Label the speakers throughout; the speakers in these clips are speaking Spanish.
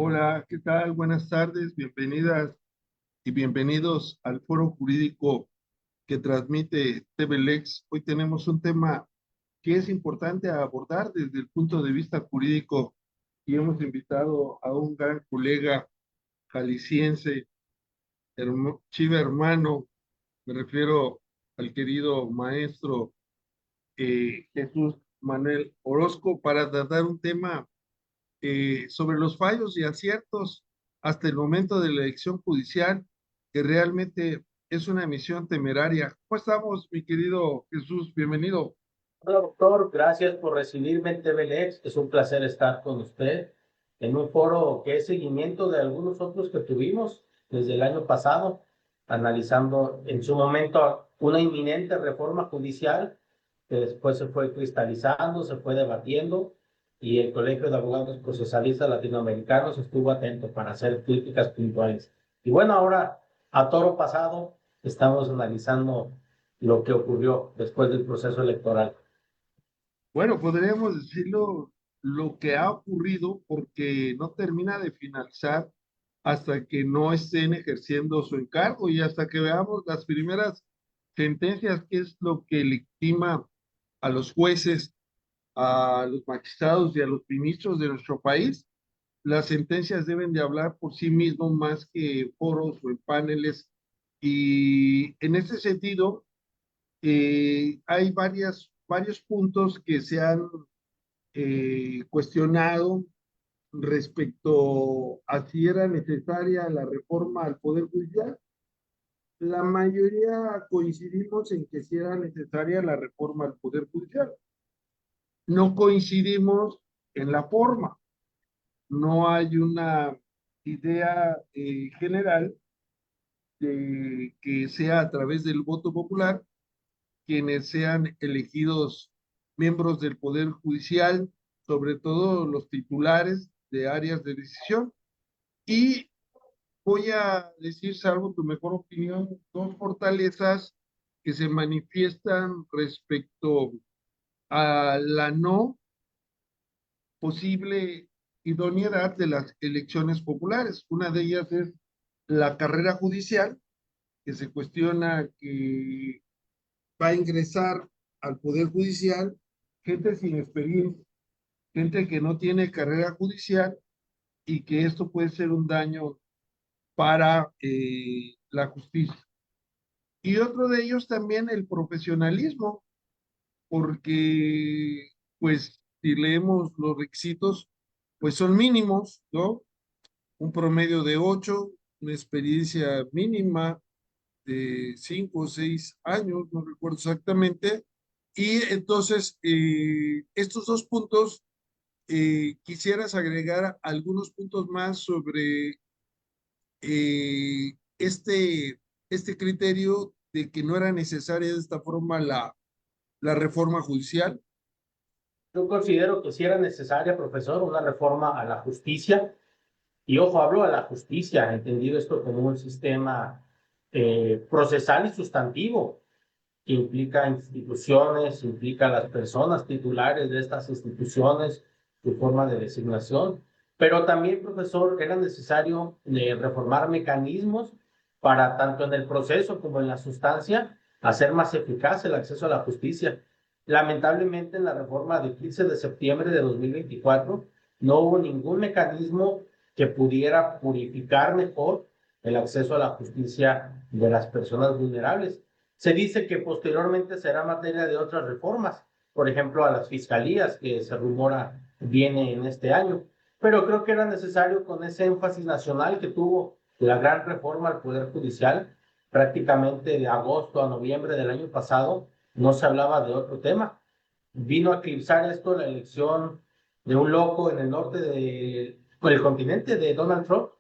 Speaker 1: Hola, ¿qué tal? Buenas tardes, bienvenidas y bienvenidos al Foro Jurídico que transmite TVLex. Hoy tenemos un tema que es importante abordar desde el punto de vista jurídico y hemos invitado a un gran colega jalisciense, chiva hermano, me refiero al querido maestro Jesús Manuel Orozco, para tratar un tema sobre los fallos y aciertos hasta el momento de la elección judicial, que realmente es una misión temeraria. ¿Cómo estamos, mi querido Jesús? Bienvenido.
Speaker 2: Hola, doctor, gracias por recibirme en TVLex. Es un placer estar con usted en un foro que es seguimiento de algunos otros que tuvimos desde el año pasado, analizando en su momento una inminente reforma judicial que después se fue cristalizando, se fue debatiendo y el Colegio de Abogados Procesalistas Latinoamericanos estuvo atento para hacer críticas puntuales. Y bueno, ahora a toro pasado estamos analizando lo que ocurrió después del proceso electoral.
Speaker 1: Bueno, podríamos decirlo lo que ha ocurrido porque no termina de finalizar hasta que no estén ejerciendo su encargo y hasta que veamos las primeras sentencias, que es lo que legitima a los jueces, a los magistrados y a los ministros de nuestro país. Las sentencias deben de hablar por sí mismos más que en foros o en paneles. Y en ese sentido, hay varios puntos que se han cuestionado respecto a si era necesaria la reforma al Poder Judicial. La mayoría coincidimos en que sí era necesaria la reforma al Poder Judicial. No coincidimos en la forma. No hay una idea general de que sea a través del voto popular quienes sean elegidos miembros del Poder Judicial, sobre todo los titulares de áreas de decisión. Y voy a decir, salvo tu mejor opinión, dos fortalezas que se manifiestan respecto a la no posible idoneidad de las elecciones populares. Una de ellas es la carrera judicial, que se cuestiona que va a ingresar al Poder Judicial gente sin experiencia, gente que no tiene carrera judicial y que esto puede ser un daño para la justicia. Y otro de ellos también el profesionalismo, porque pues si leemos los requisitos, pues son mínimos, ¿no? Un promedio de 8, una experiencia mínima de 5 o 6 años, no recuerdo exactamente. Y entonces, estos dos puntos, quisieras agregar algunos puntos más sobre este criterio de que no era necesaria de esta forma la reforma judicial.
Speaker 2: Yo considero que sí era necesaria, profesor, una reforma a la justicia. Y ojo, hablo a la justicia, entendido esto como un sistema procesal y sustantivo, que implica instituciones, implica a las personas titulares de estas instituciones, su forma de designación. Pero también, profesor, era necesario reformar mecanismos para, tanto en el proceso como en la sustancia, hacer más eficaz el acceso a la justicia. Lamentablemente, en la reforma del 15 de septiembre de 2024, no hubo ningún mecanismo que pudiera purificar mejor el acceso a la justicia de las personas vulnerables. Se dice que posteriormente será materia de otras reformas, por ejemplo, a las fiscalías, que se rumora viene en este año. Pero creo que era necesario, con ese énfasis nacional que tuvo la gran reforma al Poder Judicial, prácticamente de agosto a noviembre del año pasado, no se hablaba de otro tema. Vino a eclipsar esto la elección de un loco en el norte del continente, de Donald Trump.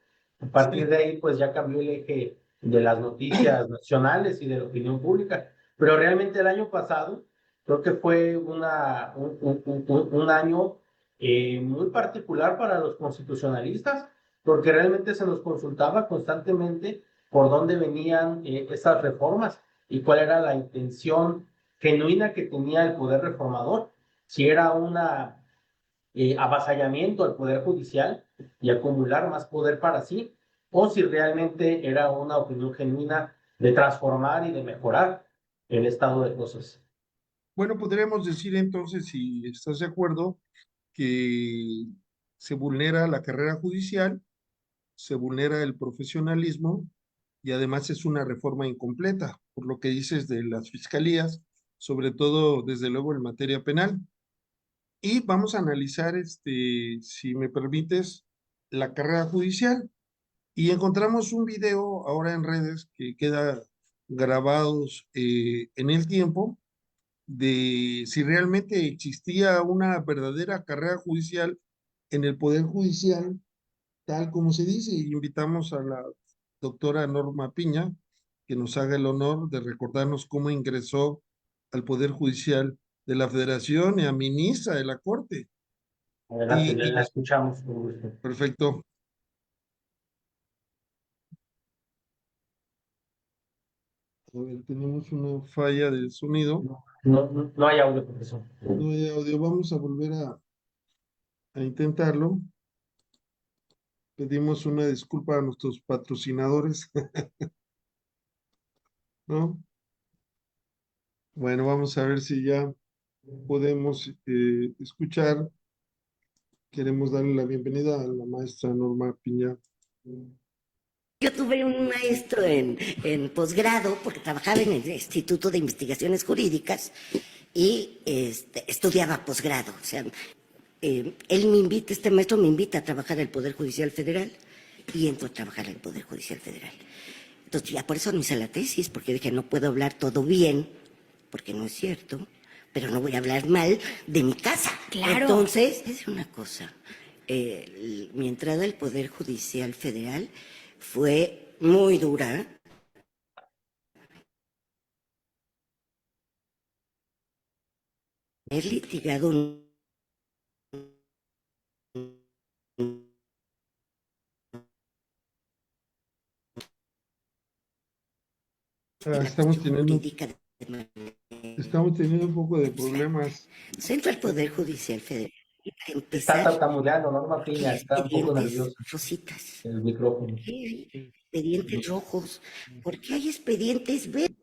Speaker 2: A partir
Speaker 1: Sí.
Speaker 2: de ahí, pues ya cambió el eje de las noticias nacionales y de la opinión pública. Pero realmente el año pasado creo que fue un año muy particular para los constitucionalistas, porque realmente se nos consultaba constantemente por dónde venían estas reformas y cuál era la intención genuina que tenía el poder reformador. Si era una avasallamiento al Poder Judicial y acumular más poder para sí, o si realmente era una opinión genuina de transformar y de mejorar el estado de cosas.
Speaker 1: Bueno, podríamos decir entonces, si estás de acuerdo, que se vulnera la carrera judicial, se vulnera el profesionalismo y además es una reforma incompleta, por lo que dices de las fiscalías, sobre todo, desde luego, en materia penal. Y vamos a analizar, si me permites, la carrera judicial. Y encontramos un video ahora en redes que queda grabados en el tiempo de si realmente existía una verdadera carrera judicial en el Poder Judicial, tal como se dice. Y invitamos a la doctora Norma Piña que nos haga el honor de recordarnos cómo ingresó al Poder Judicial de la Federación y a ministra de la Corte.
Speaker 2: Adelante,
Speaker 1: Y
Speaker 2: la escuchamos con gusto.
Speaker 1: perfecto. A ver, tenemos una falla del sonido.
Speaker 2: No hay audio, profesor.
Speaker 1: No hay audio. Vamos a volver a intentarlo. Pedimos una disculpa a nuestros patrocinadores, ¿no? Bueno, vamos a ver si ya podemos escuchar. Queremos darle la bienvenida a la maestra Norma Piña.
Speaker 3: Yo tuve un maestro en posgrado, porque trabajaba en el Instituto de Investigaciones Jurídicas y estudiaba posgrado. O sea, él me invita, este maestro me invita a trabajar en el Poder Judicial Federal y entro a trabajar en el Poder Judicial Federal. Entonces, ya por eso no hice la tesis, porque dije, no puedo hablar todo bien, porque no es cierto, pero no voy a hablar mal de mi casa.
Speaker 4: Claro.
Speaker 3: Entonces, es una cosa, mi entrada al Poder Judicial Federal fue muy dura. He litigado
Speaker 1: Estamos teniendo
Speaker 3: jurídica
Speaker 1: un poco de problemas.
Speaker 3: Centro al Poder Judicial Federal. Y para
Speaker 2: Está
Speaker 3: empezar,
Speaker 2: tartamudeando, Norma Piña,
Speaker 3: hay
Speaker 2: está un poco
Speaker 3: expedientes
Speaker 2: nervioso
Speaker 3: rositas.
Speaker 2: el micrófono.
Speaker 3: ¿Por qué hay expedientes rojos? ¿Por qué hay expedientes verdes?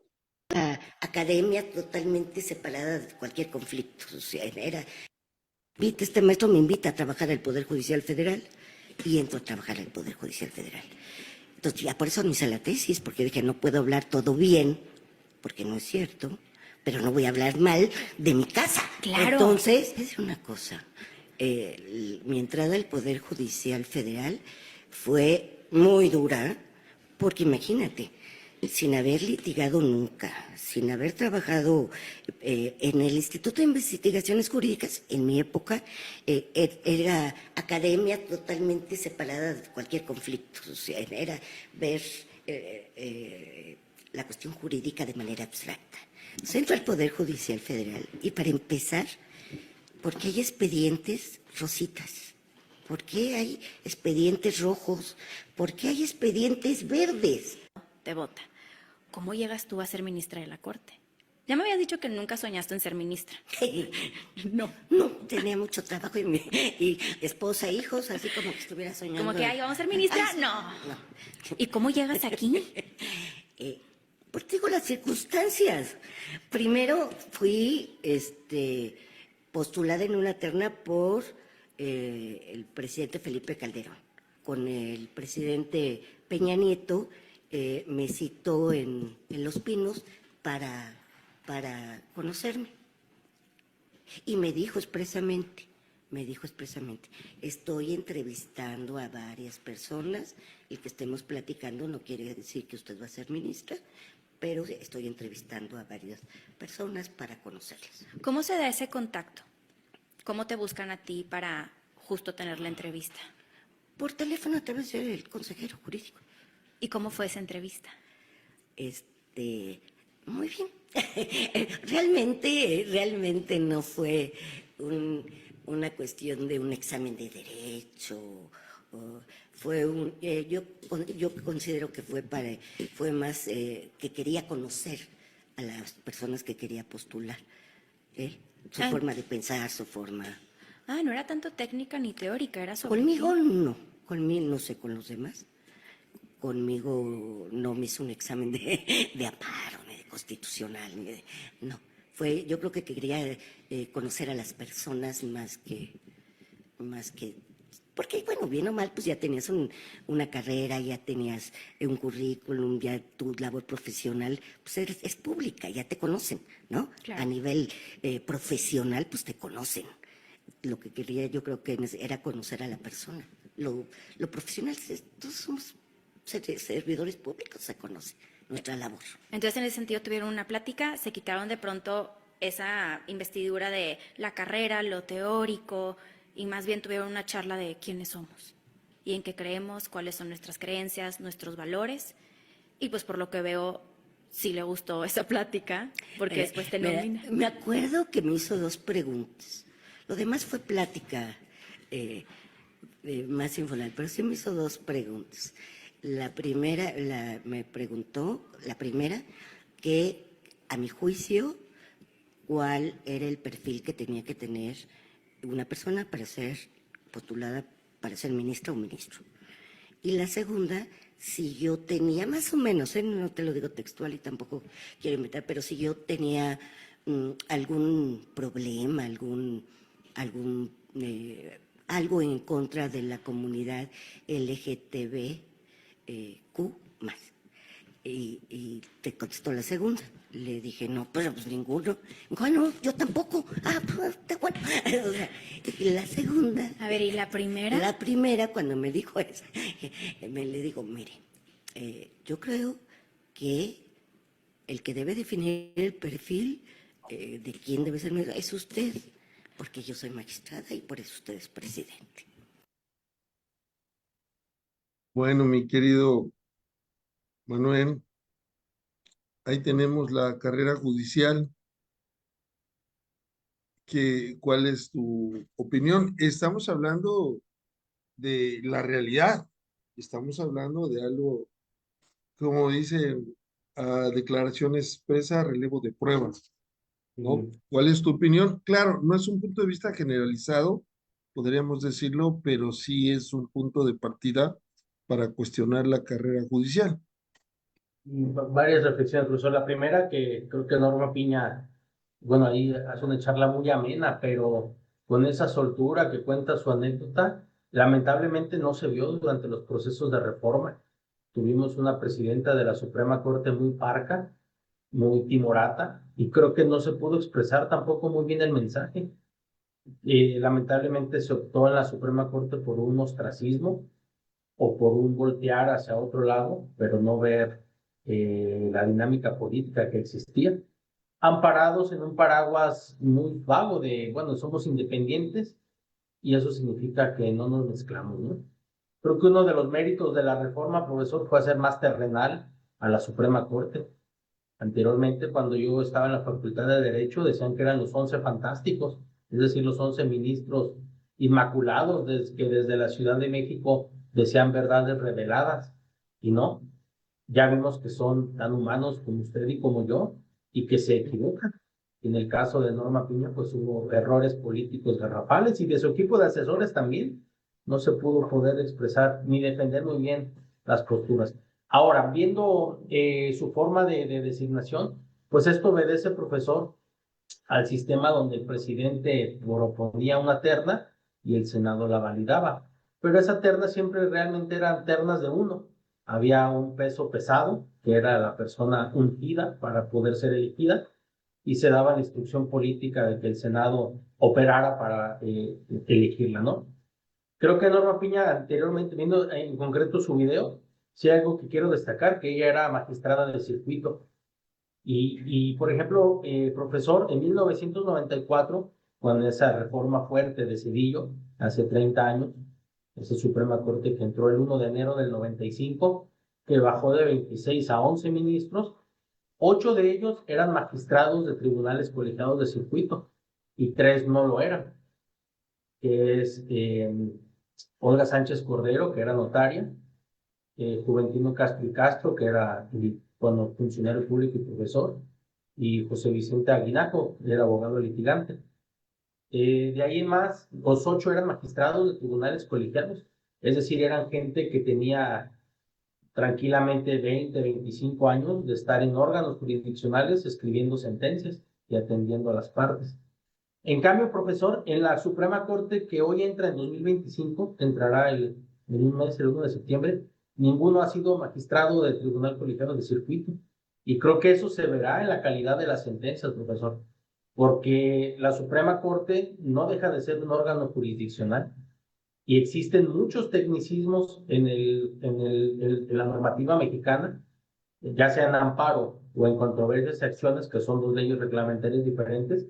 Speaker 3: La academia totalmente separada de cualquier conflicto. O sea, este maestro me invita a trabajar al Poder Judicial Federal y entro a trabajar al Poder Judicial Federal. Entonces, ya por eso no hice la tesis, porque dije, no puedo hablar todo bien, porque no es cierto, pero no voy a hablar mal de mi casa.
Speaker 4: Claro.
Speaker 3: Entonces, es una cosa, mi entrada al Poder Judicial Federal fue muy dura, porque imagínate, sin haber litigado nunca, sin haber trabajado en el Instituto de Investigaciones Jurídicas, en mi época, era academia totalmente separada de cualquier conflicto, o sea, era ver la cuestión jurídica de manera abstracta. Entro al Poder Judicial Federal y para empezar, ¿por qué hay expedientes rositas? ¿Por qué hay expedientes rojos? ¿Por qué hay expedientes verdes?
Speaker 4: Devota, ¿cómo llegas tú a ser ministra de la Corte? Ya me habías dicho que nunca soñaste en ser ministra.
Speaker 3: No, no, tenía mucho trabajo y esposa, hijos, así como que estuviera soñando.
Speaker 4: ¿Como que, ay, vamos a ser ministra?
Speaker 3: Ay, sí.
Speaker 4: No.
Speaker 3: No.
Speaker 4: ¿Y cómo llegas aquí?
Speaker 3: Pues digo las circunstancias. Primero fui postulada en una terna por el presidente Felipe Calderón. Con el presidente Peña Nieto me citó en Los Pinos para conocerme. Y me dijo expresamente, estoy entrevistando a varias personas, el que estemos platicando no quiere decir que usted va a ser ministra, pero estoy entrevistando a varias personas para conocerlas.
Speaker 4: ¿Cómo se da ese contacto? ¿Cómo te buscan a ti para justo tener la entrevista?
Speaker 3: Por teléfono a través del consejero jurídico.
Speaker 4: ¿Y cómo fue esa entrevista?
Speaker 3: Muy bien. Realmente no fue una cuestión de un examen de derecho. Fue yo considero que fue más que quería conocer a las personas que quería postular. Su forma de pensar, su forma.
Speaker 4: Ah, no era tanto técnica ni teórica, era sobre
Speaker 3: Conmigo
Speaker 4: ti.
Speaker 3: no, conmigo no sé con los demás. Conmigo no me hizo un examen de amparo, ni de constitucional, no. Yo creo que quería conocer a las personas más que, porque bueno, bien o mal, pues ya tenías una carrera, ya tenías un currículum, ya tu labor profesional, pues es pública, ya te conocen, ¿no?
Speaker 4: Claro.
Speaker 3: A nivel profesional, pues te conocen. Lo que quería yo creo que era conocer a la persona. Lo profesional, todos somos servidores públicos, se conoce nuestra labor.
Speaker 4: Entonces, en ese sentido, tuvieron una plática, se quitaron de pronto esa investidura de la carrera, lo teórico, y más bien tuvieron una charla de quiénes somos y en qué creemos, cuáles son nuestras creencias, nuestros valores. Y pues por lo que veo, sí le gustó esa plática, porque después te nomina.
Speaker 3: Me acuerdo que me hizo 2 preguntas. Lo demás fue plática más informal, pero sí me hizo 2 preguntas. La primera, me preguntó, que a mi juicio, cuál era el perfil que tenía que tener una persona para ser postulada para ser ministra o ministro. Y la segunda, si yo tenía, más o menos, no te lo digo textual y tampoco quiero inventar, pero si yo tenía algún problema, algo en contra de la comunidad LGTBQ más. Y te contestó la segunda. Le dije, no, pero pues ninguno. Bueno, yo tampoco. Ah, pues, bueno. O sea, y la segunda.
Speaker 4: A ver, ¿y la primera?
Speaker 3: La primera, cuando me dijo eso, le digo, mire, yo creo que el que debe definir el perfil de quién debe ser ministro es usted, porque yo soy magistrada y por eso usted es presidente.
Speaker 1: Bueno, mi querido Manuel, ahí tenemos la carrera judicial. ¿Cuál es tu opinión? Estamos hablando de la realidad, estamos hablando de algo, como dice, declaración expresa, relevo de pruebas, ¿no? ¿Cuál es tu opinión? Claro, no es un punto de vista generalizado, podríamos decirlo, pero sí es un punto de partida para cuestionar la carrera judicial.
Speaker 2: Varias reflexiones, profesor. La primera, que creo que Norma Piña, bueno, ahí hace una charla muy amena, pero con esa soltura que cuenta su anécdota, lamentablemente no se vio durante los procesos de reforma. Tuvimos una presidenta de la Suprema Corte muy parca, muy timorata, y creo que no se pudo expresar tampoco muy bien el mensaje. Lamentablemente se optó en la Suprema Corte por un ostracismo o por un voltear hacia otro lado, pero no ver la dinámica política que existía, amparados en un paraguas muy vago de, bueno, somos independientes y eso significa que no nos mezclamos, ¿no? Creo que uno de los méritos de la reforma, profesor, fue hacer más terrenal a la Suprema Corte. Anteriormente, cuando yo estaba en la Facultad de Derecho, decían que eran los 11 fantásticos, es decir, los 11 ministros inmaculados que desde la Ciudad de México decían verdades reveladas. Y no, ya vimos que son tan humanos como usted y como yo, y que se equivocan. En el caso de Norma Piña, pues hubo errores políticos garrafales y de su equipo de asesores también. No se pudo poder expresar ni defender muy bien las posturas. Ahora, viendo su forma de designación, pues esto obedece, profesor, al sistema donde el presidente proponía una terna y el Senado la validaba. Pero esa terna siempre realmente eran ternas de uno. Había un peso pesado, que era la persona ungida para poder ser elegida, y se daba la instrucción política de que el Senado operara para elegirla, ¿no? Creo que Norma Piña, anteriormente, viendo en concreto su video, sí hay algo que quiero destacar, que ella era magistrada del circuito. Por ejemplo, profesor, en 1994, con esa reforma fuerte de Cedillo, hace 30 años, esa Suprema Corte que entró el 1 de enero del 95, que bajó de 26 a 11 ministros, 8 de ellos eran magistrados de tribunales colegiados de circuito y 3 no lo eran, que es Olga Sánchez Cordero, que era notaria, Juventino Castro y Castro, que era bueno, funcionario público y profesor, y José Vicente Aguinaco, era abogado litigante. De ahí en más, los 8 eran magistrados de tribunales colegiados, es decir, eran gente que tenía tranquilamente 20, 25 años de estar en órganos jurisdiccionales escribiendo sentencias y atendiendo a las partes. En cambio, profesor, en la Suprema Corte que hoy entra en 2025, entrará en un mes, el 1 de septiembre, ninguno ha sido magistrado del Tribunal Colegiado de Circuito. Y creo que eso se verá en la calidad de las sentencias, profesor, porque la Suprema Corte no deja de ser un órgano jurisdiccional y existen muchos tecnicismos en la normativa mexicana, ya sea en amparo o en controversias y acciones, que son dos leyes reglamentarias diferentes,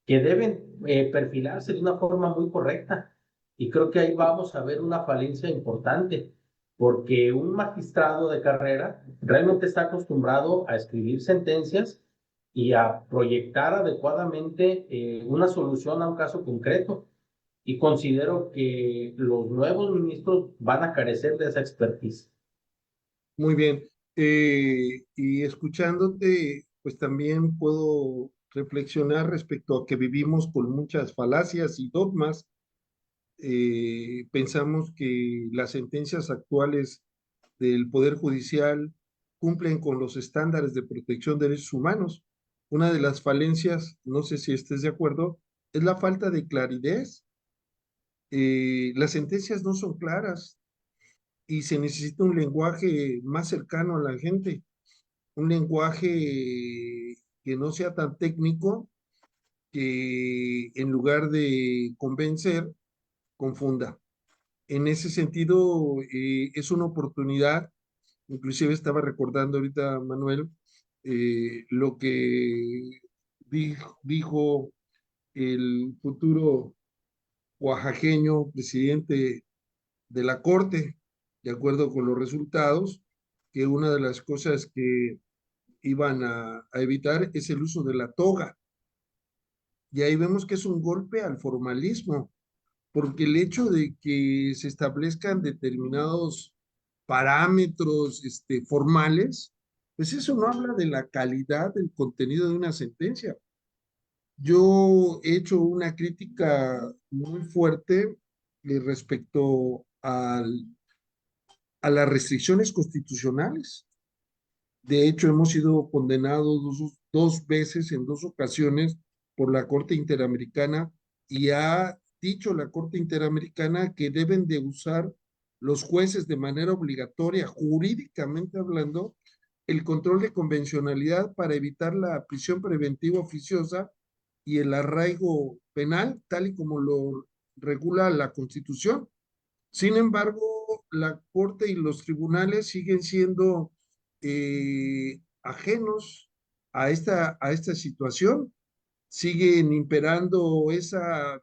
Speaker 2: que deben perfilarse de una forma muy correcta. Y creo que ahí vamos a ver una falencia importante, porque un magistrado de carrera realmente está acostumbrado a escribir sentencias y a proyectar adecuadamente una solución a un caso concreto. Y considero que los nuevos ministros van a carecer de esa expertise.
Speaker 1: Muy bien. Y escuchándote, pues también puedo reflexionar respecto a que vivimos con muchas falacias y dogmas. Pensamos que las sentencias actuales del Poder Judicial cumplen con los estándares de protección de derechos humanos. Una de las falencias, no sé si estés de acuerdo, es la falta de claridad. Las sentencias no son claras y se necesita un lenguaje más cercano a la gente, un lenguaje que no sea tan técnico, que en lugar de convencer, confunda. En ese sentido, es una oportunidad. Inclusive estaba recordando ahorita, Manuel, lo que dijo el futuro oaxaqueño presidente de la Corte, de acuerdo con los resultados, que una de las cosas que iban a evitar es el uso de la toga. Y ahí vemos que es un golpe al formalismo, porque el hecho de que se establezcan determinados parámetros formales, pues eso no habla de la calidad del contenido de una sentencia. Yo he hecho una crítica muy fuerte respecto a las restricciones constitucionales. De hecho, hemos sido condenados dos veces en dos ocasiones por la Corte Interamericana y ha dicho la Corte Interamericana que deben de usar los jueces de manera obligatoria, jurídicamente hablando, el control de convencionalidad para evitar la prisión preventiva oficiosa y el arraigo penal, tal y como lo regula la Constitución. Sin embargo, la Corte y los tribunales siguen siendo ajenos a esta situación, siguen imperando esa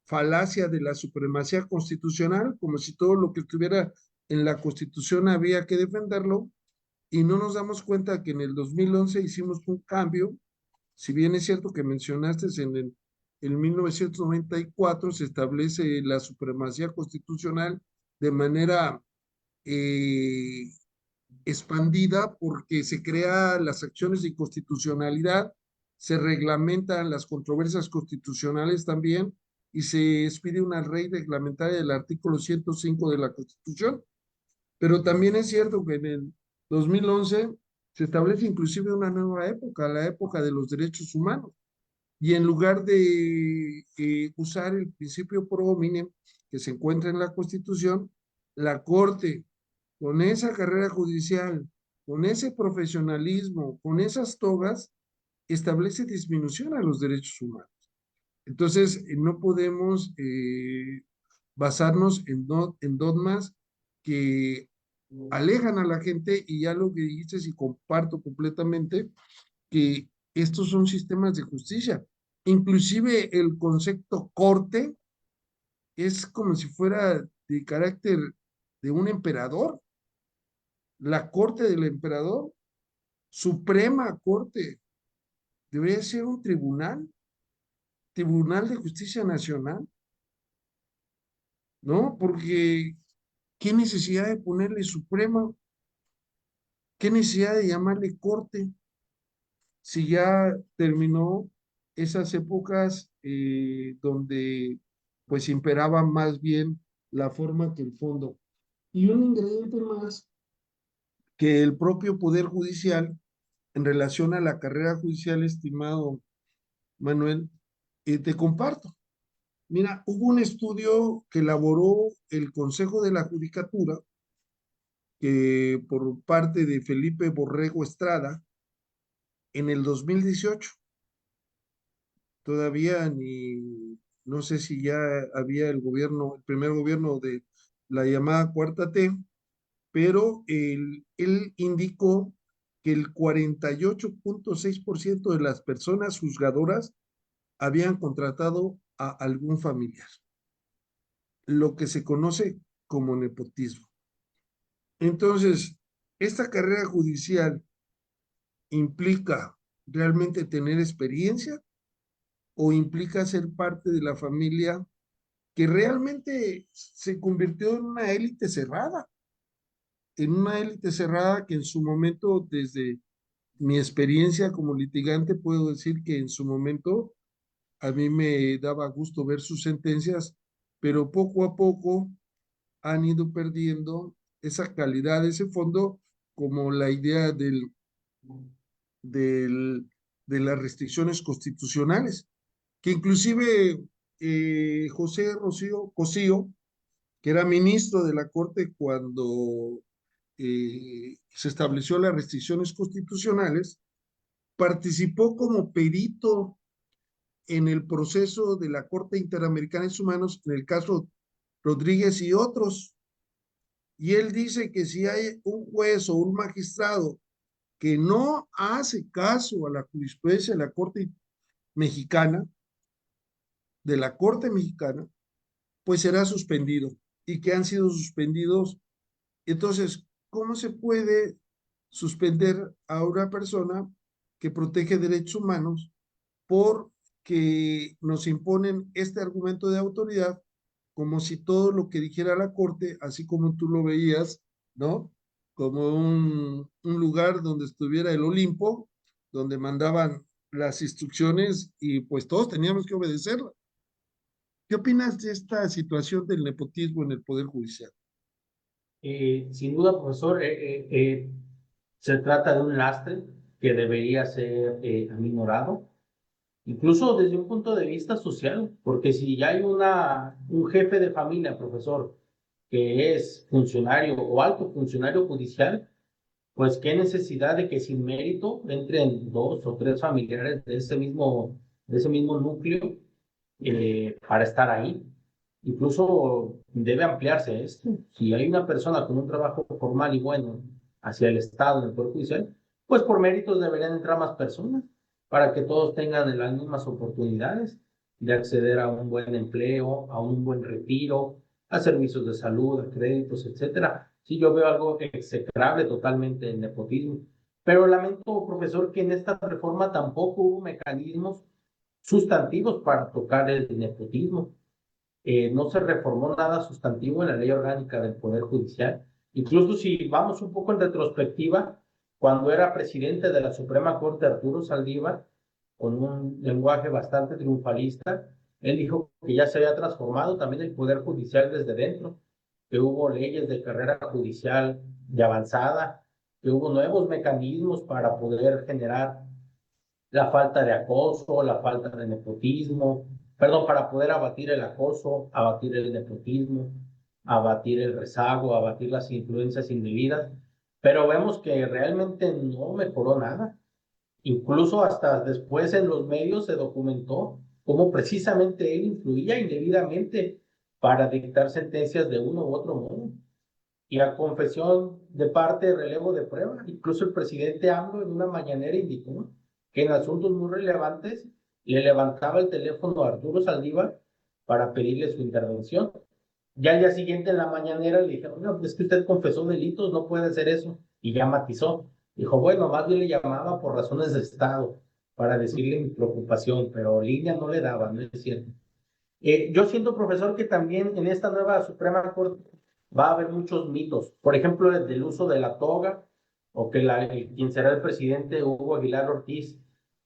Speaker 1: falacia de la supremacía constitucional, como si todo lo que estuviera en la Constitución había que defenderlo, y no nos damos cuenta que en el 2011 hicimos un cambio. Si bien es cierto que mencionaste en 1994 se establece la supremacía constitucional de manera eh, expandida porque se crean las acciones de inconstitucionalidad, se reglamentan las controversias constitucionales también y se expide una ley reglamentaria del artículo 105 de la Constitución. Pero también es cierto que en el 2011 se establece inclusive una nueva época, la época de los derechos humanos. Y en lugar de usar el principio pro hominem que se encuentra en la Constitución, la Corte, con esa carrera judicial, con ese profesionalismo, con esas togas, establece disminución a los derechos humanos. Entonces, no podemos basarnos en dogmas que alejan a la gente, y ya lo que dices y comparto completamente, que estos son sistemas de justicia. Inclusive el concepto corte es como si fuera de carácter de un emperador, la corte del emperador, Suprema Corte, debería ser un tribunal de justicia nacional, ¿no? Porque ¿qué necesidad de ponerle Suprema? ¿Qué necesidad de llamarle corte? Si ya terminó esas épocas donde pues imperaba más bien la forma que el fondo. Y un ingrediente más que el propio Poder Judicial en relación a la carrera judicial, estimado Manuel, te comparto. Mira, hubo un estudio que elaboró el Consejo de la Judicatura, que por parte de Felipe Borrego Estrada, en el 2018. Todavía no sé si ya había el primer gobierno de la llamada Cuarta T, pero él indicó que el 48.6% de las personas juzgadoras habían contratado a algún familiar, lo que se conoce como nepotismo. Entonces, esta carrera judicial implica realmente tener experiencia o implica ser parte de la familia que realmente se convirtió en una élite cerrada que en su momento, desde mi experiencia como litigante, puedo decir que en su momento a mí me daba gusto ver sus sentencias, pero poco a poco han ido perdiendo esa calidad, ese fondo, como la idea del, de las restricciones constitucionales, que inclusive José Rocío Cosío, que era ministro de la Corte cuando se estableció las restricciones constitucionales, participó como perito en el proceso de la Corte Interamericana de Derechos Humanos en el caso Rodríguez y otros. Y él dice que si hay un juez o un magistrado que no hace caso a la jurisprudencia de la Corte Mexicana, de la Corte Mexicana, pues será suspendido y que han sido suspendidos. Entonces, ¿cómo se puede suspender a una persona que protege derechos humanos porque nos imponen este argumento de autoridad como si todo lo que dijera la Corte, así como tú lo veías, ¿no? Como un lugar donde estuviera el Olimpo, donde mandaban las instrucciones y pues todos teníamos que obedecerlas? ¿Qué opinas de esta situación del nepotismo en el Poder Judicial?
Speaker 2: Sin duda, profesor, se trata de un lastre que debería ser aminorado, incluso desde un punto de vista social, porque si ya hay un jefe de familia, profesor, que es funcionario o alto funcionario judicial, pues qué necesidad de que sin mérito entren dos o tres familiares de ese mismo núcleo para estar ahí. Incluso debe ampliarse esto. Si hay una persona con un trabajo formal y bueno hacia el Estado, en el Poder Judicial, pues por méritos deberían entrar más personas para que todos tengan las mismas oportunidades de acceder a un buen empleo, a un buen retiro, a servicios de salud, a créditos, etcétera. Sí, yo veo algo execrable totalmente el nepotismo, pero lamento, profesor, que en esta reforma tampoco hubo mecanismos sustantivos para tocar el nepotismo. No se reformó nada sustantivo en la ley orgánica del Poder Judicial. Incluso si vamos un poco en retrospectiva, cuando era presidente de la Suprema Corte Arturo Saldívar, con un lenguaje bastante triunfalista, él dijo que ya se había transformado también el Poder Judicial desde dentro, que hubo leyes de carrera judicial de avanzada, que hubo nuevos mecanismos para poder generar la falta de acoso, la falta de nepotismo, perdón, para poder abatir el acoso, abatir el nepotismo, abatir el rezago, abatir las influencias indebidas, pero vemos que realmente no mejoró nada. Incluso hasta después en los medios se documentó cómo precisamente él influía indebidamente para dictar sentencias de uno u otro modo. Y a confesión de parte, relevo de prueba, incluso el presidente AMLO en una mañanera indicó que en asuntos muy relevantes le levantaba el teléfono a Arturo Saldívar para pedirle su intervención. Ya al día siguiente en la mañanera le dijeron, no, es que usted confesó delitos, no puede hacer eso, y ya matizó. Dijo, bueno, más bien le llamaba por razones de Estado, para decirle mi preocupación, pero línea no le daba, no es cierto. Yo siento, profesor, que también en esta nueva Suprema Corte va a haber muchos mitos. Por ejemplo, el uso de la toga, o que quien será el presidente, Hugo Aguilar Ortiz,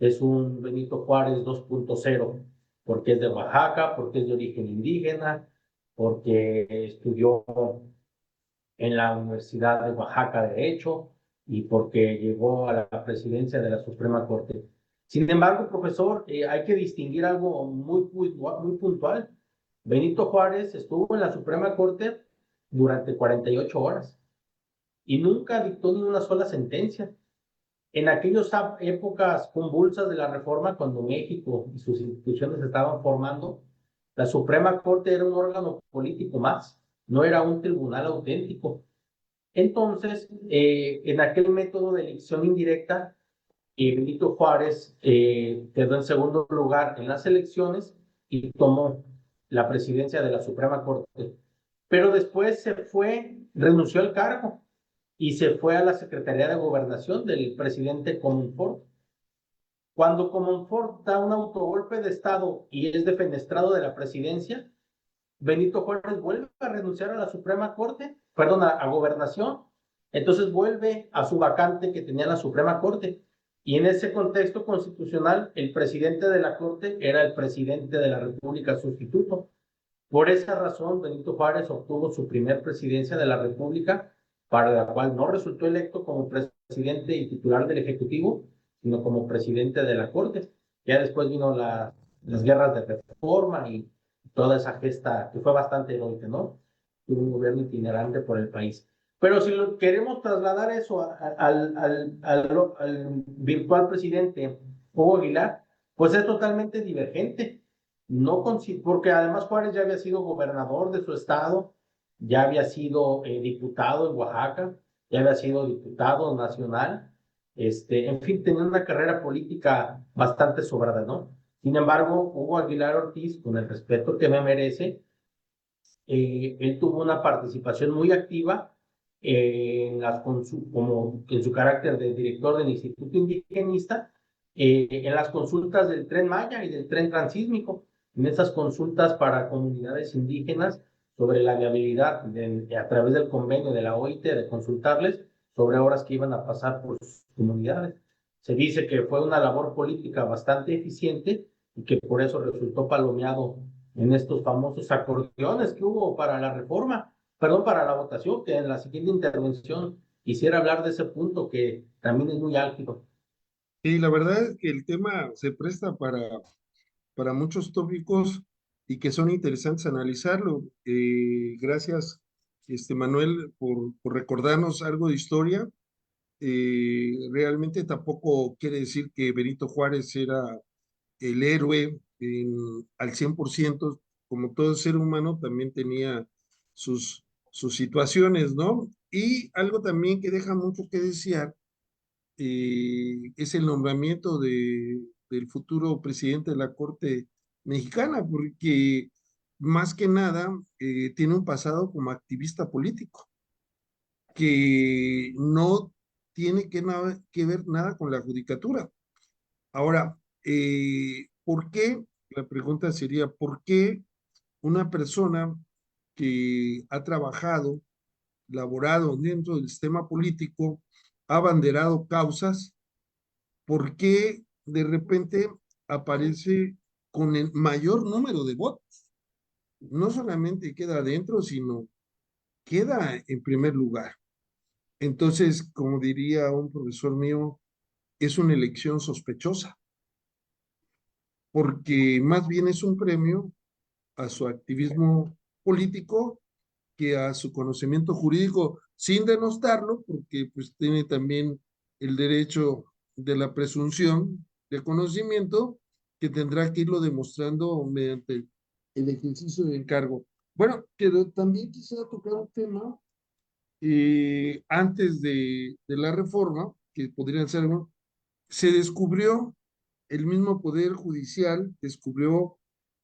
Speaker 2: es un Benito Juárez 2.0, porque es de Oaxaca, porque es de origen indígena, porque estudió en la Universidad de Oaxaca Derecho y porque llegó a la presidencia de la Suprema Corte. Sin embargo, profesor, hay que distinguir algo muy puntual. Benito Juárez estuvo en la Suprema Corte durante 48 horas y nunca dictó ni una sola sentencia. En aquellas épocas convulsas de la Reforma, cuando México y sus instituciones se estaban formando, la Suprema Corte era un órgano político más, no era un tribunal auténtico. Entonces, en aquel método de elección indirecta, Benito Juárez quedó en segundo lugar en las elecciones y tomó la presidencia de la Suprema Corte. Pero después renunció al cargo y se fue a la Secretaría de Gobernación del presidente Comonfort. Cuando Comonfort da un autogolpe de Estado y es defenestrado de la presidencia, Benito Juárez vuelve a renunciar a la Suprema Corte, perdón, a Gobernación. Entonces vuelve a su vacante que tenía la Suprema Corte. Y en ese contexto constitucional, el presidente de la Corte era el presidente de la República sustituto. Por esa razón, Benito Juárez obtuvo su primer presidencia de la República, para la cual no resultó electo como presidente y titular del Ejecutivo, sino como presidente de la Corte. Ya después vino las guerras de reforma y toda esa gesta que fue bastante heroica, ¿no? Tuvo un gobierno itinerante por el país. Pero si lo queremos trasladar eso al virtual presidente Hugo Aguilar, pues es totalmente divergente. No porque además Juárez ya había sido gobernador de su estado, ya había sido diputado en Oaxaca, ya había sido diputado nacional, en fin, tenía una carrera política bastante sobrada, ¿no? Sin embargo, Hugo Aguilar Ortiz, con el respeto que me merece, él tuvo una participación muy activa como en su carácter de director del Instituto Indigenista, en las consultas del Tren Maya y del Tren Transísmico, en esas consultas para comunidades indígenas sobre la viabilidad a través del convenio de la OIT de consultarles sobre obras que iban a pasar por sus comunidades. Se dice que fue una labor política bastante eficiente y que por eso resultó palomeado en estos famosos acordeones que hubo para la reforma, perdón, para la votación, que en la siguiente intervención quisiera hablar de ese punto que también es muy álgido.
Speaker 1: Y la verdad es que el tema se presta para muchos tópicos y que son interesantes analizarlo. Gracias, Manuel, por recordarnos algo de historia. Realmente tampoco quiere decir que Benito Juárez era el héroe al 100%, como todo ser humano, también tenía sus situaciones, ¿no? Y algo también que deja mucho que desear es el nombramiento del futuro presidente de la Corte Mexicana, porque más que nada tiene un pasado como activista político, que no tiene que ver nada con la judicatura. Ahora, ¿por qué? La pregunta sería, ¿por qué una persona que ha trabajado, laborado dentro del sistema político, ha abanderado causas, por qué de repente aparece con el mayor número de votos? No solamente queda adentro, sino queda en primer lugar. Entonces, como diría un profesor mío, es una elección sospechosa, porque más bien es un premio a su activismo político que a su conocimiento jurídico, sin denostarlo, porque pues tiene también el derecho de la presunción de conocimiento que tendrá que irlo demostrando mediante el ejercicio de encargo. Bueno, pero también quisiera tocar un tema antes de la reforma, que podrían ser, ¿no? Se descubrió, el mismo Poder Judicial descubrió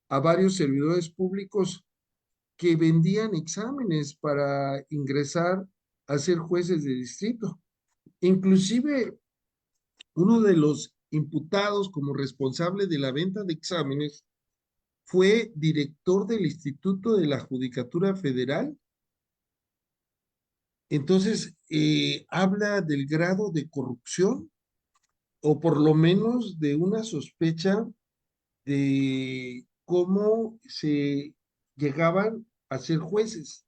Speaker 1: a varios servidores públicos que vendían exámenes para ingresar a ser jueces de distrito. Inclusive uno de los imputados como responsable de la venta de exámenes fue director del Instituto de la Judicatura Federal. Entonces, habla del grado de corrupción o por lo menos de una sospecha de cómo se llegaban a ser jueces.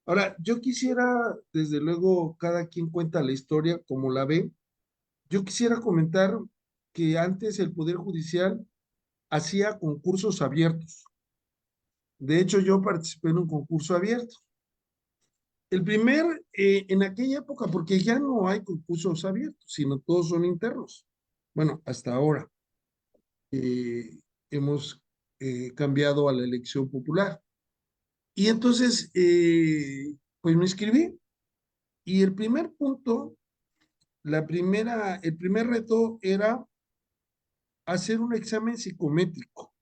Speaker 1: Ahora, yo quisiera, desde luego, cada quien cuenta la historia como la ve. Yo quisiera comentar que antes el Poder Judicial hacía concursos abiertos. De hecho, yo participé en un concurso abierto. El primer, en aquella época, porque ya no hay concursos abiertos, sino todos son internos. Bueno, hasta ahora hemos cambiado a la elección popular. Y entonces, pues me inscribí. Y el primer punto, el primer reto era hacer un examen psicométrico.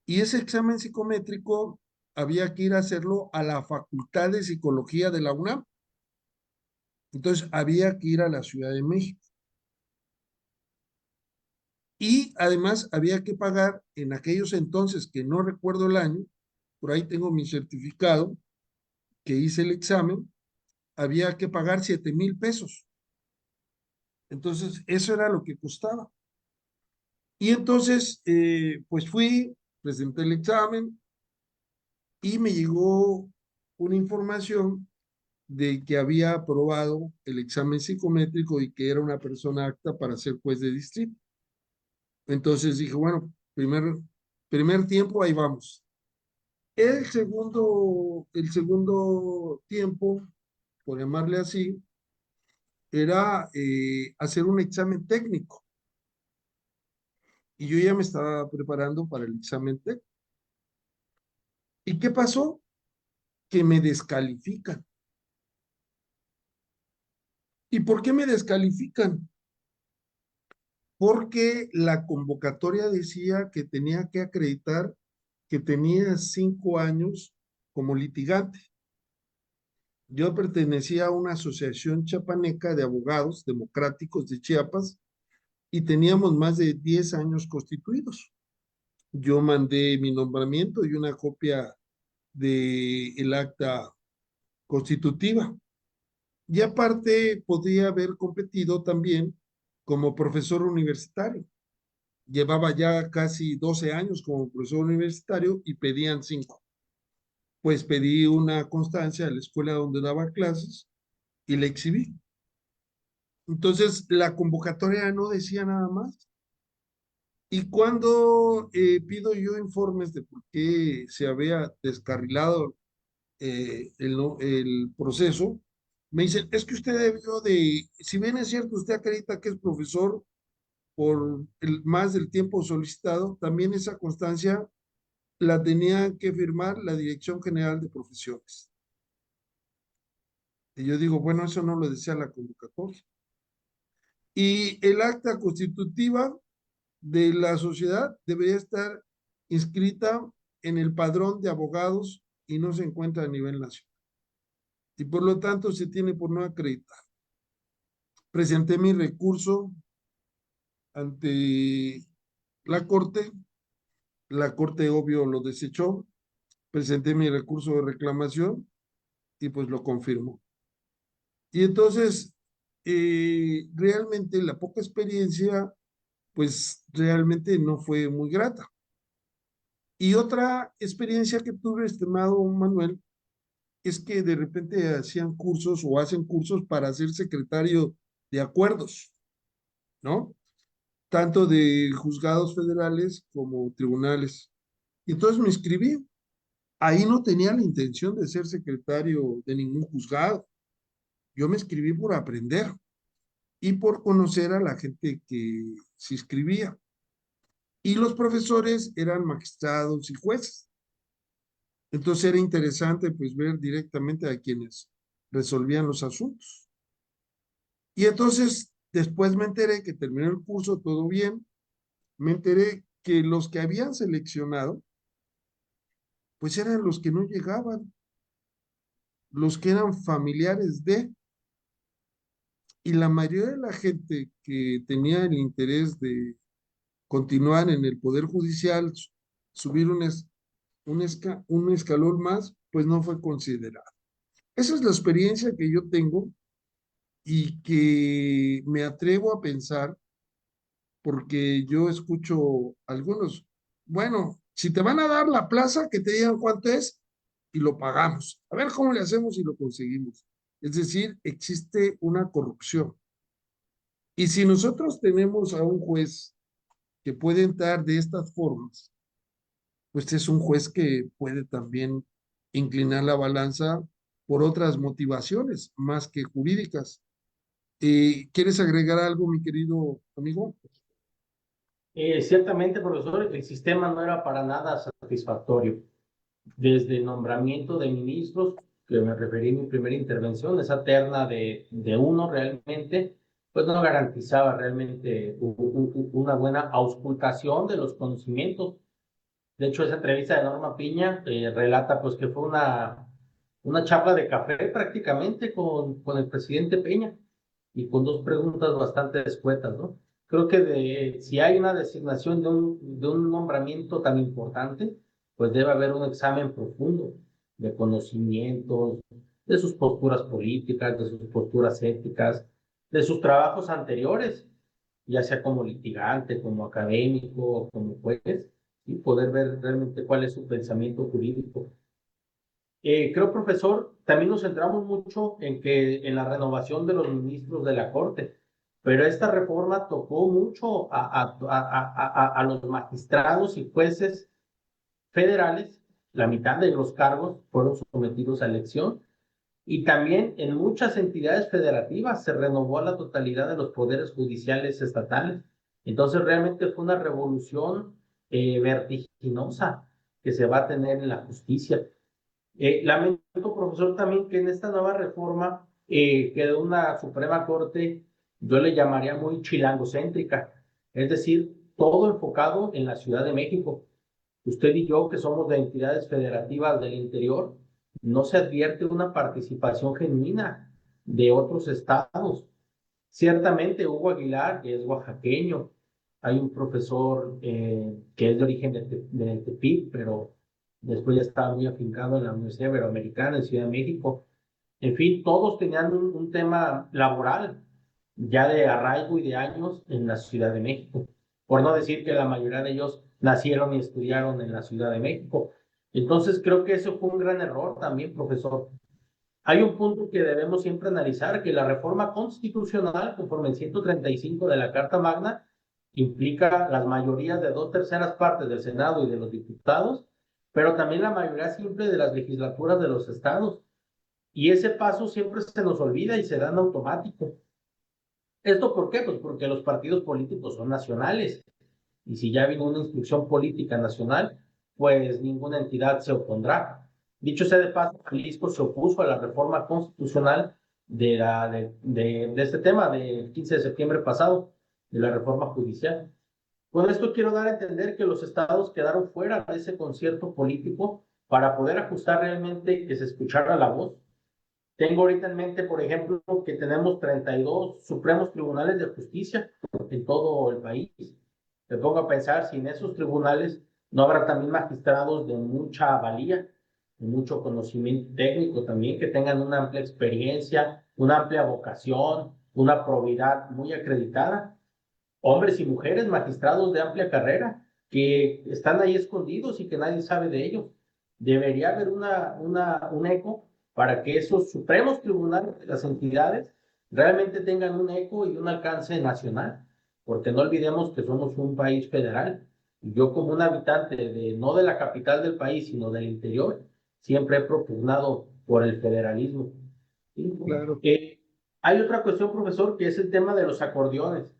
Speaker 1: Y ese examen psicométrico había que ir a hacerlo a la Facultad de Psicología de la UNAM. Entonces había que ir a la Ciudad de México. Y además había que pagar en aquellos entonces, que no recuerdo el año, por ahí tengo mi certificado, que hice el examen, había que pagar 7,000 pesos. Entonces, eso era lo que costaba. Y entonces, pues fui, presenté el examen y me llegó una información de que había aprobado el examen psicométrico y que era una persona apta para ser juez de distrito. Entonces dije, bueno, primer tiempo, ahí vamos. El segundo tiempo, por llamarle así, era hacer un examen técnico. Y yo ya me estaba preparando para el examen técnico. ¿Y qué pasó? Que me descalifican. ¿Y por qué me descalifican? Porque la convocatoria decía que tenía que acreditar que tenía 5 años como litigante. Yo pertenecía a una asociación chiapaneca de abogados democráticos de Chiapas y teníamos más de 10 años constituidos. Yo mandé mi nombramiento y una copia del acta constitutiva. Y aparte podía haber competido también como profesor universitario. Llevaba ya casi 12 años como profesor universitario y pedían 5. Pues pedí una constancia a la escuela donde daba clases y la exhibí. Entonces, la convocatoria no decía nada más. Y cuando pido yo informes de por qué se había descarrilado el proceso, me dicen, es que usted debió si bien es cierto, usted acredita que es profesor por más del tiempo solicitado, también esa constancia la tenía que firmar la Dirección General de Profesiones. Y yo digo, bueno, eso no lo decía la convocatoria. Y el acta constitutiva de la sociedad debería estar inscrita en el padrón de abogados y no se encuentra a nivel nacional. Y por lo tanto se tiene por no acreditar. Presenté mi recurso ante la corte obvio lo desechó, presenté mi recurso de reclamación y pues lo confirmó. Y entonces, realmente la poca experiencia, pues realmente no fue muy grata. Y otra experiencia que tuve, estimado Manuel, es que de repente hacían cursos o hacen cursos para ser secretario de acuerdos, ¿no? Tanto de juzgados federales como tribunales. Y entonces me inscribí. Ahí no tenía la intención de ser secretario de ningún juzgado. Yo me inscribí por aprender y por conocer a la gente que se inscribía. Y los profesores eran magistrados y jueces. Entonces era interesante pues ver directamente a quienes resolvían los asuntos. Y entonces después me enteré que terminó el curso, todo bien. Me enteré que los que habían seleccionado pues eran los que no llegaban, los que eran familiares de, y la mayoría de la gente que tenía el interés de continuar en el Poder Judicial, subir un escalón más, pues no fue considerado. Esa es la experiencia que yo tengo y que me atrevo a pensar, porque yo escucho algunos, bueno, si te van a dar la plaza, que te digan cuánto es y lo pagamos. A ver cómo le hacemos y lo conseguimos. Es decir, existe una corrupción. Y si nosotros tenemos a un juez que puede entrar de estas formas, pues es un juez que puede también inclinar la balanza por otras motivaciones más que jurídicas. ¿Quieres agregar algo, mi querido amigo?
Speaker 2: Ciertamente, profesor, el sistema no era para nada satisfactorio. Desde el nombramiento de ministros, que me referí en mi primera intervención, esa terna de uno realmente, pues no garantizaba realmente una buena auscultación de los conocimientos. De hecho, esa entrevista de Norma Piña relata pues que fue una charla de café prácticamente con el presidente Peña y con dos preguntas bastante escuetas, ¿no? Creo que si hay una designación de un nombramiento tan importante, pues debe haber un examen profundo de conocimientos, de sus posturas políticas, de sus posturas éticas, de sus trabajos anteriores, ya sea como litigante, como académico, como juez, y poder ver realmente cuál es su pensamiento jurídico. Creo, profesor, también nos centramos mucho en la renovación de los ministros de la Corte, pero esta reforma tocó mucho a los magistrados y jueces federales. La mitad de los cargos fueron sometidos a elección y también en muchas entidades federativas se renovó a la totalidad de los poderes judiciales estatales. Entonces realmente fue una revolución vertiginosa que se va a tener en la justicia. Lamento, profesor, también que en esta nueva reforma quedó una Suprema Corte, yo le llamaría muy chilangocéntrica, es decir, todo enfocado en la Ciudad de México. Usted y yo, que somos de entidades federativas del interior, no se advierte una participación genuina de otros estados. Ciertamente Hugo Aguilar, que es oaxaqueño, hay un profesor que es de origen de Tepic, pero después ya estaba muy afincado en la Universidad Iberoamericana en Ciudad de México. En fin, todos tenían un tema laboral ya de arraigo y de años en la Ciudad de México, por no decir que la mayoría de ellos nacieron y estudiaron en la Ciudad de México. Entonces creo que eso fue un gran error también, profesor. Hay un punto que debemos siempre analizar, que la reforma constitucional, conforme el 135 de la Carta Magna, implica las mayorías de 2/3 partes del Senado y de los diputados, pero también la mayoría simple de las legislaturas de los estados. Y ese paso siempre se nos olvida y se da en automático. ¿Esto por qué? Pues porque los partidos políticos son nacionales. Y si ya vino una instrucción política nacional, pues ninguna entidad se opondrá. Dicho sea de paso, Jalisco se opuso a la reforma constitucional de este tema del 15 de septiembre pasado, de la reforma judicial. Con esto quiero dar a entender que los estados quedaron fuera de ese concierto político para poder ajustar realmente que se escuchara la voz. Tengo ahorita en mente, por ejemplo, que tenemos 32 supremos tribunales de justicia en todo el país. Me pongo a pensar si en esos tribunales no habrá también magistrados de mucha valía, de mucho conocimiento técnico también, que tengan una amplia experiencia, una amplia vocación, una probidad muy acreditada. Hombres y mujeres, magistrados de amplia carrera, que están ahí escondidos y que nadie sabe de ellos. Debería haber un eco para que esos supremos tribunales de las entidades realmente tengan un eco y un alcance nacional, porque no olvidemos que somos un país federal. Y yo como un habitante no de la capital del país, sino del interior, siempre he propugnado por el federalismo.
Speaker 1: Claro.
Speaker 2: Hay otra cuestión, profesor, que es el tema de los acordeones.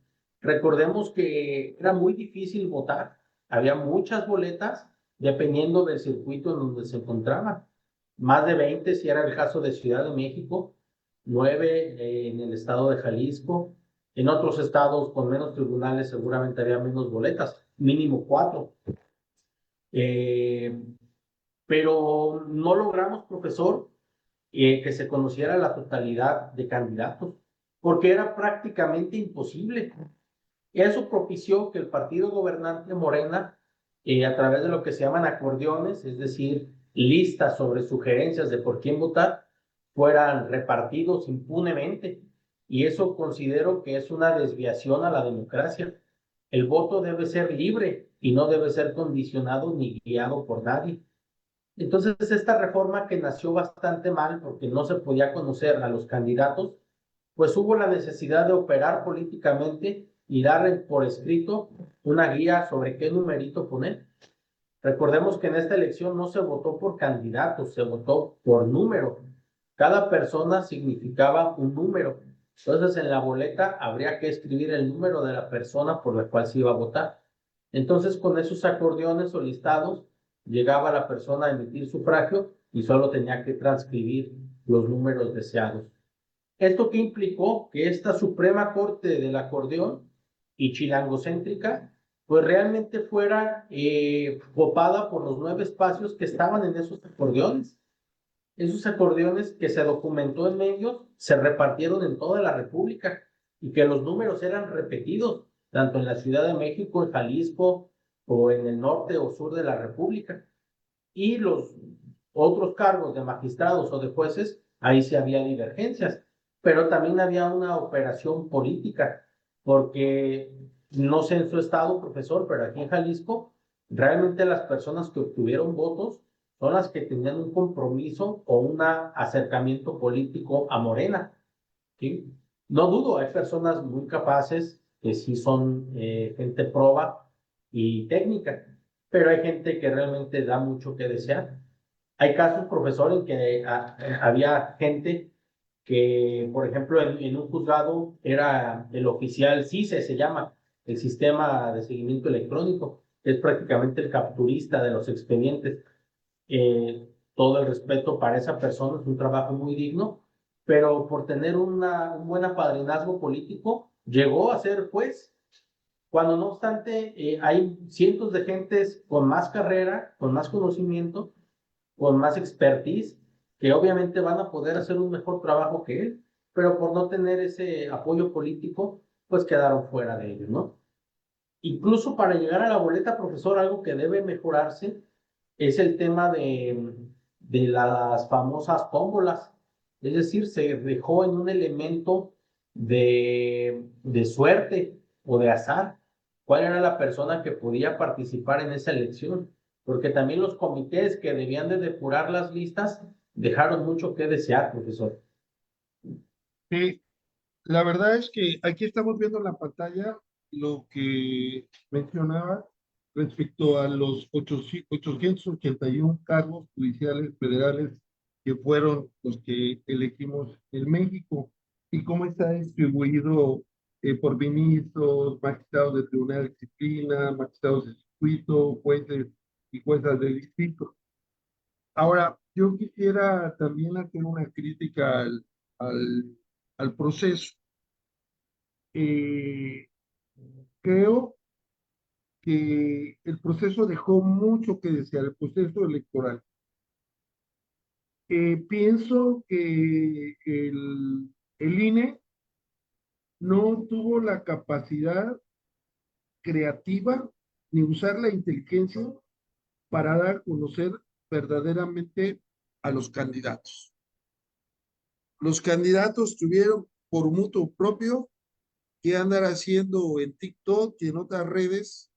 Speaker 2: Recordemos que era muy difícil votar, había muchas boletas dependiendo del circuito en donde se encontraba. Más de 20 si era el caso de Ciudad de México, 9 en el estado de Jalisco. En otros estados con menos tribunales seguramente había menos boletas, mínimo 4. Eh, pero no logramos, profesor, que se conociera la totalidad de candidatos, porque era prácticamente imposible. Eso propició que el partido gobernante Morena, a través de lo que se llaman acordeones, es decir, listas sobre sugerencias de por quién votar, fueran repartidos impunemente. y eso considero que es una desviación a la democracia. El voto debe ser libre y no debe ser condicionado ni guiado por nadie. Entonces, esta reforma que nació bastante mal porque no se podía conocer a los candidatos, pues hubo la necesidad de operar políticamente y dar por escrito una guía sobre qué numerito poner. Recordemos que en esta elección no se votó por candidatos, se votó por número. Cada persona significaba un número. Entonces, en la boleta habría que escribir el número de la persona por la cual se iba a votar. Entonces, con esos acordeones o listados, llegaba la persona a emitir sufragio y solo tenía que transcribir los números deseados. ¿Esto qué implicó? Que esta Suprema Corte del Acordeón y chilangocéntrica, pues realmente fuera copada por los 9 espacios que estaban en esos acordeones. Esos acordeones que se documentó en medios se repartieron en toda la República y que los números eran repetidos, tanto en la Ciudad de México, en Jalisco o en el norte o sur de la República. Y los otros cargos de magistrados o de jueces, ahí sí había divergencias, pero también había una operación política, porque no sé en su estado, profesor, pero aquí en Jalisco, realmente las personas que obtuvieron votos son las que tenían un compromiso o un acercamiento político a Morena, ¿sí? No dudo, hay personas muy capaces que sí son gente proba y técnica, pero hay gente que realmente da mucho que desear. Hay casos, profesor, en que había gente que, por ejemplo, en un juzgado era el oficial CISE, se llama, el Sistema de Seguimiento Electrónico, es prácticamente el capturista de los expedientes. Todo el respeto para esa persona, es un trabajo muy digno, pero por tener un buen apadrinazgo político, llegó a ser juez, cuando no obstante hay cientos de gentes con más carrera, con más conocimiento, con más expertise, que obviamente van a poder hacer un mejor trabajo que él, pero por no tener ese apoyo político, pues quedaron fuera de ello, ¿no? Incluso para llegar a la boleta, profesor, algo que debe mejorarse es el tema de las famosas tómbolas. Es decir, se dejó en un elemento de suerte o de azar cuál era la persona que podía participar en esa elección. Porque también los comités que debían de depurar las listas dejaron mucho que desear, profesor.
Speaker 1: Sí, la verdad es que aquí estamos viendo en la pantalla lo que mencionaba respecto a los 881 cargos judiciales federales que fueron los que elegimos en México y cómo está distribuido por ministros, magistrados de tribunal de disciplina, magistrados de circuito, jueces y juezas de distrito. Ahora, yo quisiera también hacer una crítica al, al proceso. Eh, creo que el proceso dejó mucho que desear, el proceso electoral. Pienso que el INE no tuvo la capacidad creativa ni usar la inteligencia para dar a conocer verdaderamente a los candidatos. Los candidatos tuvieron por mutuo propio que andar haciendo en TikTok y en otras redes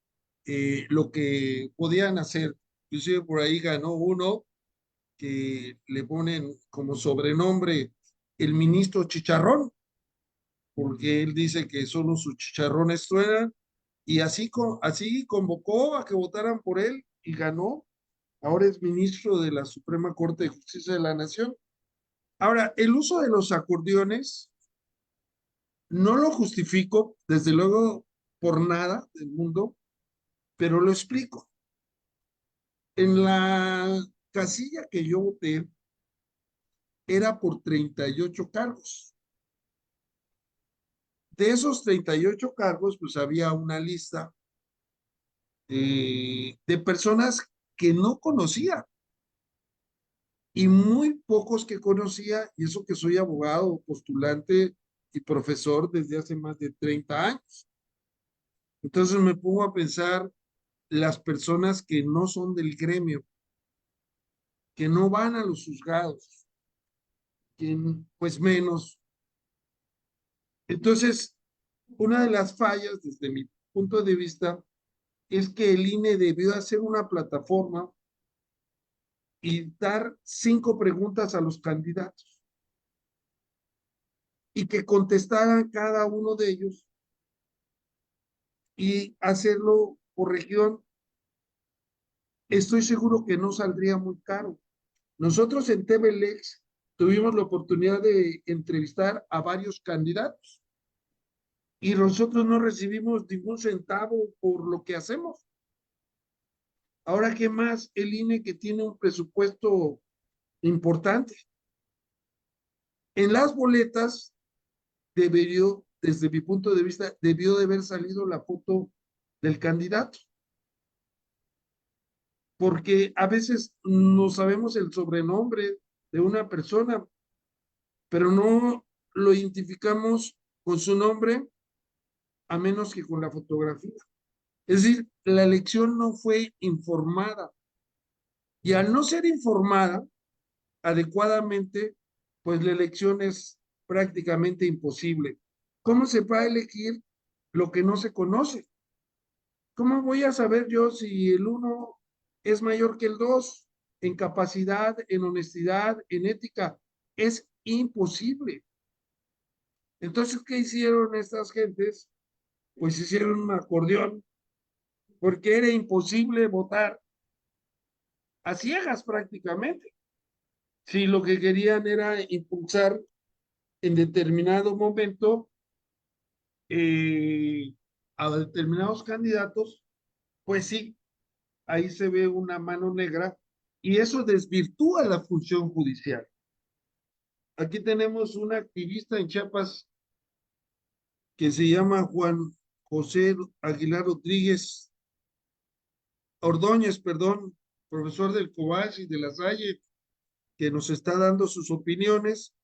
Speaker 1: lo que podían hacer. Inclusive por ahí ganó uno que le ponen como sobrenombre el ministro Chicharrón, porque él dice que solo sus chicharrones truenan, y así convocó a que votaran por él y ganó. Ahora es ministro de la Suprema Corte de Justicia de la Nación. Ahora, el uso de los acordeones no lo justifico, desde luego, por nada del mundo, pero lo explico. En la casilla que yo voté era por 38 cargos. De esos 38 cargos, pues había una lista de personas que no conocía y muy pocos que conocía, y eso que soy abogado, postulante y profesor desde hace más de 30 años. Entonces me pongo a pensar las personas que no son del gremio, que no van a los juzgados, que pues menos Entonces, una de las fallas, desde mi punto de vista, es que el INE debió hacer una plataforma y dar 5 preguntas a los candidatos y que contestaran cada uno de ellos y hacerlo por región. Estoy seguro que no saldría muy caro. Nosotros en TVLex tuvimos la oportunidad de entrevistar a varios candidatos y nosotros no recibimos ningún centavo por lo que hacemos. Ahora, ¿qué más el INE, que tiene un presupuesto importante? En las boletas debió, desde mi punto de vista, debió de haber salido la foto del candidato, porque a veces no sabemos el sobrenombre de una persona, pero no lo identificamos con su nombre a menos que con la fotografía. Es decir, la elección no fue informada, y al no ser informada adecuadamente, pues la elección es prácticamente imposible. ¿Cómo se va a elegir lo que no se conoce? ¿Cómo voy a saber yo si el uno es mayor que el dos en capacidad, en honestidad, en ética? Es imposible. Entonces, ¿qué hicieron estas gentes? Pues hicieron un acordeón, porque era imposible votar a ciegas prácticamente. Si lo que querían era impulsar en determinado momento a determinados candidatos, pues sí, ahí se ve una mano negra y eso desvirtúa la función judicial. Aquí tenemos un activista en Chiapas que se llama Juan José Aguilar Rodríguez Ordóñez, perdón, profesor del COBACH y de la Salle, que nos está dando sus opiniones.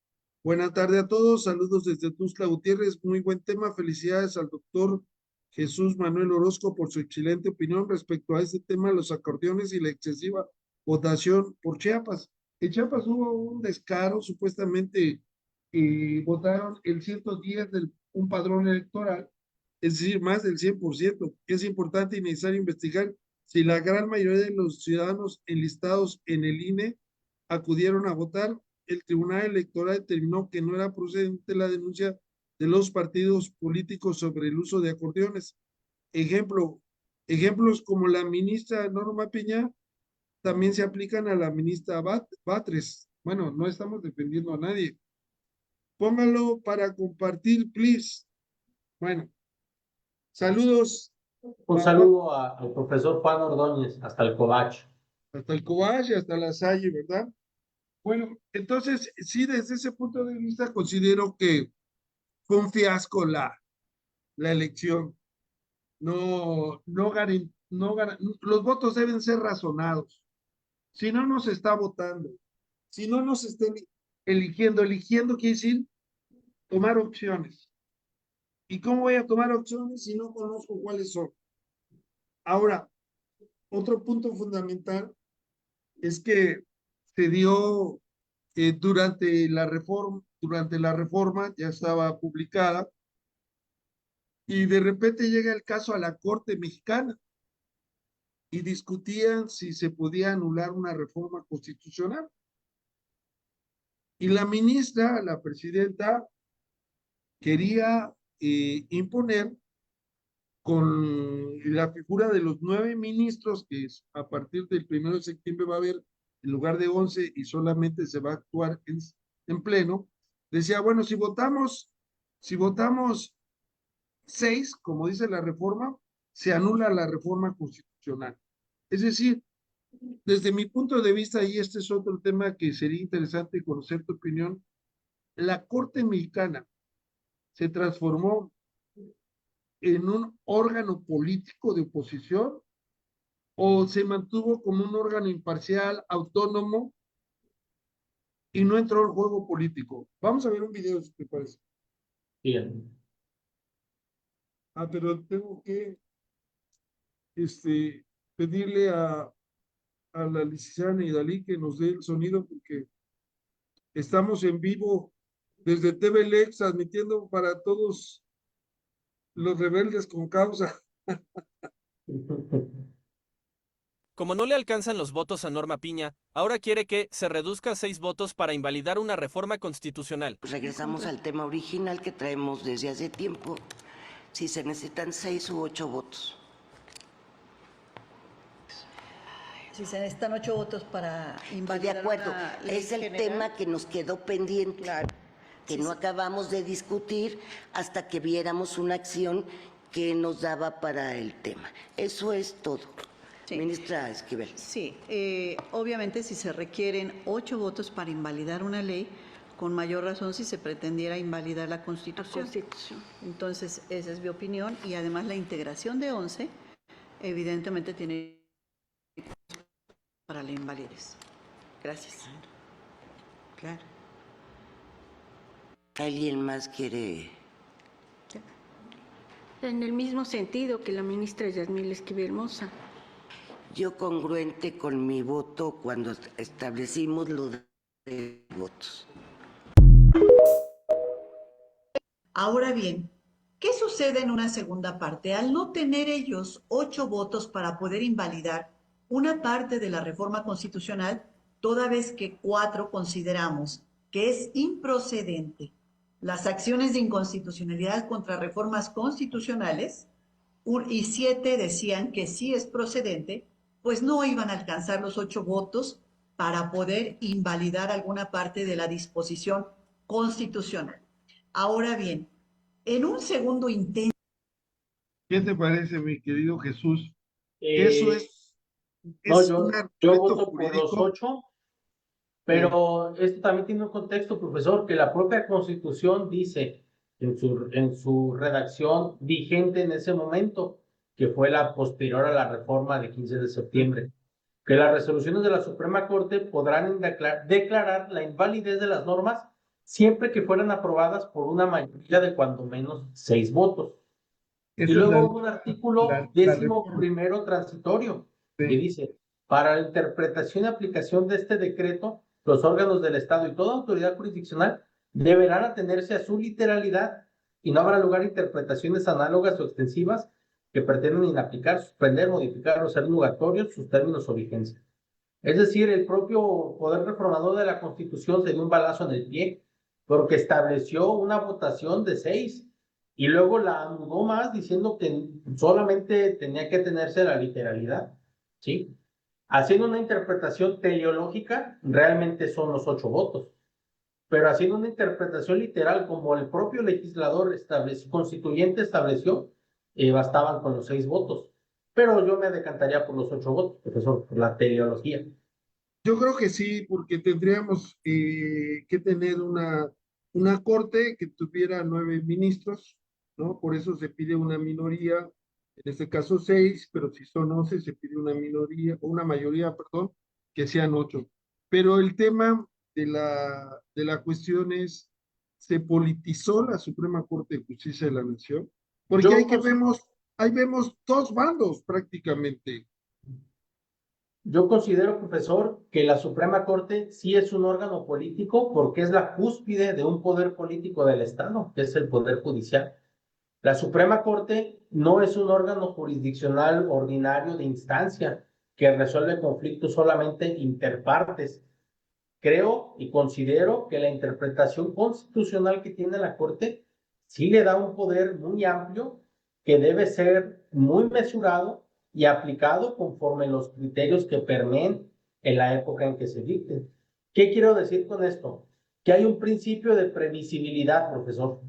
Speaker 1: Buena tarde a todos, saludos desde Tuxtla Gutiérrez, muy buen tema, felicidades al doctor Jesús Manuel Orozco por su excelente opinión respecto a este tema, los acordeones y la excesiva votación por Chiapas. En Chiapas hubo un descaro, supuestamente votaron el 110 de un padrón electoral, es decir, más del 100%. Es importante y necesario investigar si la gran mayoría de los ciudadanos enlistados en el INE acudieron a votar. El Tribunal Electoral determinó que no era procedente la denuncia de los partidos políticos sobre el uso de acordeones. Ejemplos como la ministra Norma Piña también se aplican a la ministra Batres. Bueno, no estamos defendiendo a nadie. Póngalo para compartir, please. Bueno, saludos.
Speaker 2: Un saludo al profesor Juan Ordóñez, hasta el Covach.
Speaker 1: Hasta el Cobach, hasta la Salle, ¿verdad? Bueno, entonces, sí, desde ese punto de vista considero que fue un fiasco la elección. Los votos deben ser razonados. Si no nos está votando, si no nos está eligiendo quiere decir tomar opciones. ¿Y cómo voy a tomar opciones si no conozco cuáles son? Ahora, otro punto fundamental es que se dio durante la reforma, ya estaba publicada, y de repente llega el caso a la Corte Mexicana y discutían si se podía anular una reforma constitucional. Y la ministra, la presidenta, quería imponer con la figura de los 9 ministros, que a partir del 1 de septiembre va a haber en lugar de 11 y solamente se va a actuar en pleno, decía, bueno, si votamos 6, como dice la reforma, se anula la reforma constitucional. Es decir, desde mi punto de vista, y este es otro tema que sería interesante conocer tu opinión, la Corte Mexicana se transformó en un órgano político de oposición o se mantuvo como un órgano imparcial, autónomo y no entró al juego político. Vamos a ver un video, si te parece.
Speaker 2: Bien.
Speaker 1: Pero tengo que pedirle a la licenciada Neidalí que nos dé el sonido porque estamos en vivo desde TV Lex, transmitiendo para todos los rebeldes con causa.
Speaker 5: Como no le alcanzan los votos a Norma Piña, ahora quiere que se reduzca a 6 votos para invalidar una reforma constitucional.
Speaker 3: Regresamos al tema original que traemos desde hace tiempo. Si se necesitan 6 u 8 votos.
Speaker 6: Si se necesitan 8 votos para
Speaker 3: Estoy de
Speaker 6: invalidar
Speaker 3: acuerdo.
Speaker 6: una ley
Speaker 3: Es el
Speaker 6: general.
Speaker 3: tema que nos quedó pendiente,
Speaker 6: Claro.
Speaker 3: que
Speaker 6: Sí,
Speaker 3: no
Speaker 6: sí.
Speaker 3: acabamos de discutir hasta que viéramos una acción que nos daba para el tema. Eso es todo.
Speaker 6: Sí.
Speaker 3: Ministra Esquivel.
Speaker 6: Sí, obviamente si se requieren 8 votos para invalidar una ley, con mayor razón si se pretendiera invalidar la Constitución. Entonces, esa es mi opinión y además la integración de 11 evidentemente tiene para la invalidez. Gracias.
Speaker 3: Claro. ¿Alguien más quiere?
Speaker 7: En el mismo sentido que la ministra Yasmín Esquivel Moza.
Speaker 3: Yo congruente con mi voto cuando establecimos lo de votos.
Speaker 8: Ahora bien, ¿qué sucede en una segunda parte? Al no tener ellos 8 votos para poder invalidar una parte de la reforma constitucional, toda vez que 4 consideramos que es improcedente las acciones de inconstitucionalidad contra reformas constitucionales y 7 decían que sí es procedente, pues no iban a alcanzar los 8 votos para poder invalidar alguna parte de la disposición constitucional. Ahora bien, en un segundo intento...
Speaker 1: ¿Qué te parece, mi querido Jesús?
Speaker 2: Eh,
Speaker 1: Eso es
Speaker 2: no,
Speaker 1: un
Speaker 2: yo
Speaker 1: argumento
Speaker 2: voto por los
Speaker 1: jurídico.
Speaker 2: 8, pero esto también tiene un contexto, profesor, que la propia Constitución dice en su redacción vigente en ese momento, que fue la posterior a la reforma de 15 de septiembre, que las resoluciones de la Suprema Corte podrán declarar la invalidez de las normas siempre que fueran aprobadas por una mayoría de cuando menos 6 votos. Y
Speaker 1: Esa es
Speaker 2: luego hubo un artículo
Speaker 1: la
Speaker 2: 11º transitorio
Speaker 1: Sí.
Speaker 2: que dice, para la interpretación y aplicación de este decreto, los órganos del Estado y toda autoridad jurisdiccional deberán atenerse a su literalidad y no habrá lugar a interpretaciones análogas o extensivas que pretenden inaplicar, suspender, modificar o ser nugatorios sus términos o vigencia. Es decir, el propio poder reformador de la Constitución se dio un balazo en el pie porque estableció una votación de 6 y luego la anudó más diciendo que solamente tenía que tenerse la literalidad, ¿sí? Haciendo una interpretación teleológica, realmente son los 8 votos, pero haciendo una interpretación literal como el propio legislador constituyente estableció, bastaban con los 6 votos. Pero yo me decantaría por los 8 votos, profesor, por la teleología.
Speaker 1: Yo creo que sí, porque tendríamos que tener una corte que tuviera 9 ministros, ¿no? Por eso se pide una minoría, en este caso 6, pero si son 11 se pide una minoría, o una mayoría, perdón, que sean 8. Pero el tema de la cuestión es, ¿se politizó la Suprema Corte de Justicia de la Nación? Porque ahí vemos dos bandos prácticamente.
Speaker 2: Yo considero, profesor, que la Suprema Corte sí es un órgano político porque es la cúspide de un poder político del Estado, que es el Poder Judicial. La Suprema Corte no es un órgano jurisdiccional ordinario de instancia que resuelve conflictos solamente interpartes. Creo y considero que la interpretación constitucional que tiene la Corte sí le da un poder muy amplio que debe ser muy mesurado y aplicado conforme los criterios que permeen en la época en que se dicten. ¿Qué quiero decir con esto? Que hay un principio de previsibilidad, profesor.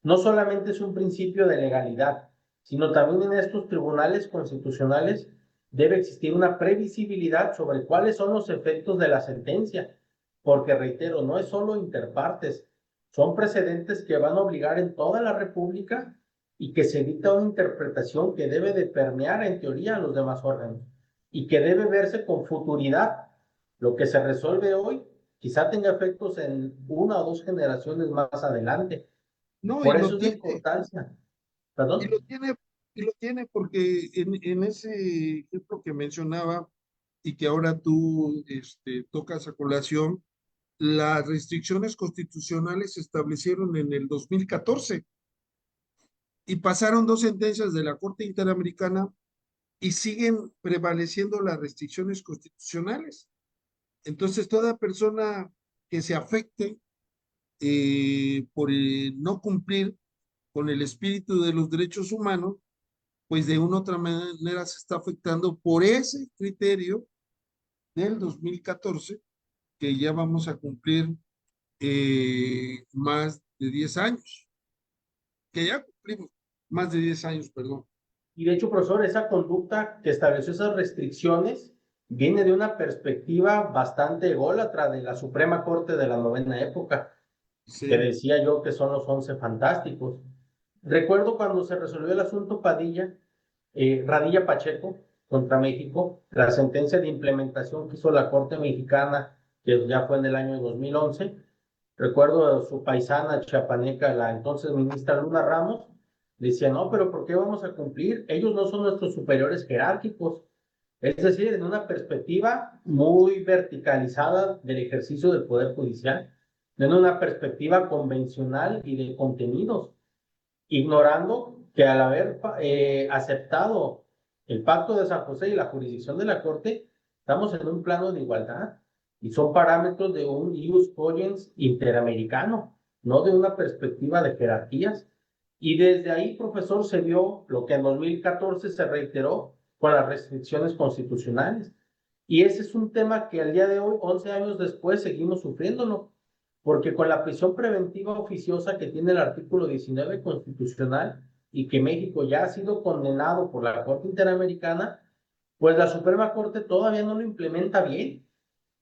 Speaker 2: No solamente es un principio de legalidad, sino también en estos tribunales constitucionales debe existir una previsibilidad sobre cuáles son los efectos de la sentencia, porque reitero, no es solo interpartes, son precedentes que van a obligar en toda la República y que se dicta una interpretación que debe de permear en teoría a los demás órganos y que debe verse con futuridad. Lo que se resuelve hoy quizá tenga efectos en 1 o 2 generaciones más adelante.
Speaker 1: No,
Speaker 2: Por
Speaker 1: y
Speaker 2: eso
Speaker 1: lo
Speaker 2: es la
Speaker 1: tiene.
Speaker 2: importancia.
Speaker 1: Y
Speaker 2: ¿Perdón?
Speaker 1: lo tiene porque en ese ejemplo que mencionaba y que ahora tú tocas a colación, las restricciones constitucionales se establecieron en el 2014 y pasaron 2 sentencias de la Corte Interamericana y siguen prevaleciendo las restricciones constitucionales. Entonces, toda persona que se afecte por no cumplir con el espíritu de los derechos humanos, pues de una u otra manera se está afectando por ese criterio del 2014, que ya vamos a cumplir más de 10 años, que ya cumplimos más de 10 años, perdón.
Speaker 2: Y de hecho, profesor, esa conducta que estableció esas restricciones viene de una perspectiva bastante ególatra de la Suprema Corte de la novena época,
Speaker 1: Sí.
Speaker 2: que decía yo que son los 11 fantásticos. Recuerdo cuando se resolvió el asunto Radilla Pacheco contra México, la sentencia de implementación que hizo la Corte Mexicana, que ya fue en el año 2011. Recuerdo a su paisana chiapaneca, la entonces ministra Luna Ramos, decía, no, pero ¿por qué vamos a cumplir? Ellos no son nuestros superiores jerárquicos. Es decir, en una perspectiva muy verticalizada del ejercicio del Poder Judicial, en una perspectiva convencional y de contenidos, ignorando que al haber aceptado el Pacto de San José y la jurisdicción de la Corte, estamos en un plano de igualdad y son parámetros de un ius cogens interamericano, no de una perspectiva de jerarquías. Y desde ahí, profesor, se vio lo que en 2014 se reiteró con las restricciones constitucionales. Y ese es un tema que al día de hoy, 11 años después, seguimos sufriéndolo, porque con la prisión preventiva oficiosa que tiene el artículo 19 constitucional y que México ya ha sido condenado por la Corte Interamericana, pues la Suprema Corte todavía no lo implementa bien.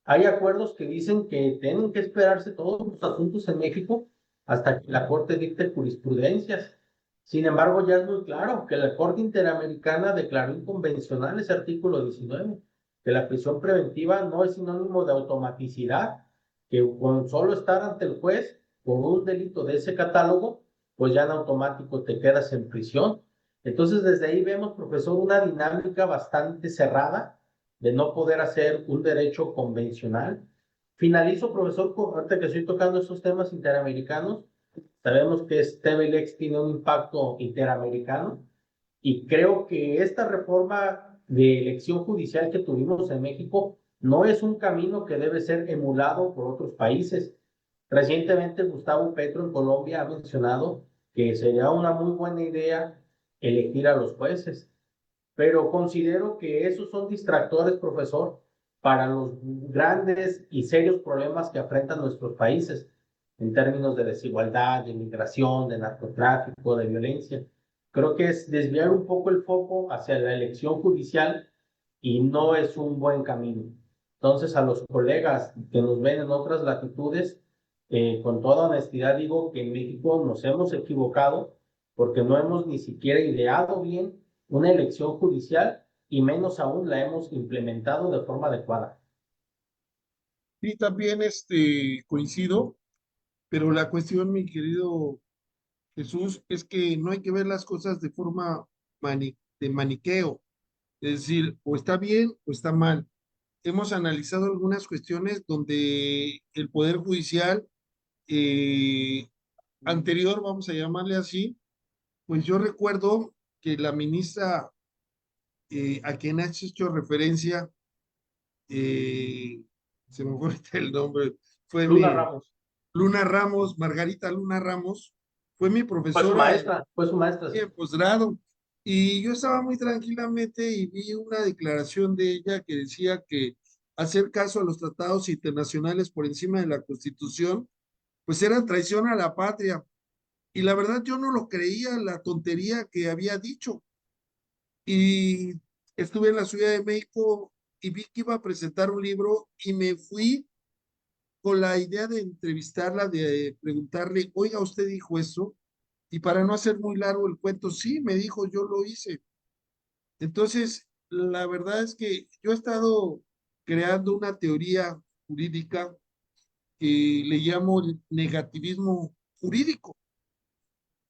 Speaker 2: Hay acuerdos que dicen que tienen que esperarse todos los asuntos en México hasta que la Corte dicte jurisprudencias. Sin embargo, ya es muy claro que la Corte Interamericana declaró inconvencional ese artículo 19, que la prisión preventiva no es sinónimo de automaticidad, que con solo estar ante el juez por un delito de ese catálogo, pues ya en automático te quedas en prisión. Entonces, desde ahí vemos, profesor, una dinámica bastante cerrada de no poder hacer un derecho convencional. Finalizo, profesor, ahorita que estoy tocando esos temas interamericanos, sabemos que TVLex tiene un impacto interamericano y creo que esta reforma de elección judicial que tuvimos en México no es un camino que debe ser emulado por otros países. Recientemente Gustavo Petro en Colombia ha mencionado que sería una muy buena idea elegir a los jueces, pero considero que esos son distractores, profesor, para los grandes y serios problemas que enfrentan nuestros países en términos de desigualdad, de migración, de narcotráfico, de violencia. Creo que es desviar un poco el foco hacia la elección judicial y no es un buen camino. Entonces, a los colegas que nos ven en otras latitudes, con toda honestidad digo que en México nos hemos equivocado porque no hemos ni siquiera ideado bien una elección judicial y menos aún la hemos implementado de forma adecuada.
Speaker 1: Sí, también coincido, pero la cuestión, mi querido Jesús, es que no hay que ver las cosas de forma de maniqueo, es decir, o está bien o está mal. Hemos analizado algunas cuestiones donde el Poder Judicial anterior, vamos a llamarle así, pues yo recuerdo que la ministra a quien has hecho referencia, se me fue ahorita el nombre, fue
Speaker 2: Luna Ramos.
Speaker 1: Luna Ramos, Margarita Luna Ramos, fue mi profesora
Speaker 2: Fue su maestra.
Speaker 1: en posgrado. Y yo estaba muy tranquilamente y vi una declaración de ella que decía que hacer caso a los tratados internacionales por encima de la Constitución, pues era traición a la patria. Y la verdad yo no lo creía, la tontería que había dicho. Y estuve en la Ciudad de México y vi que iba a presentar un libro y me fui con la idea de entrevistarla, de preguntarle, oiga, ¿usted dijo eso? Y para no hacer muy largo el cuento, sí, me dijo, yo lo hice. Entonces, la verdad es que yo he estado creando una teoría jurídica que le llamo el negativismo jurídico,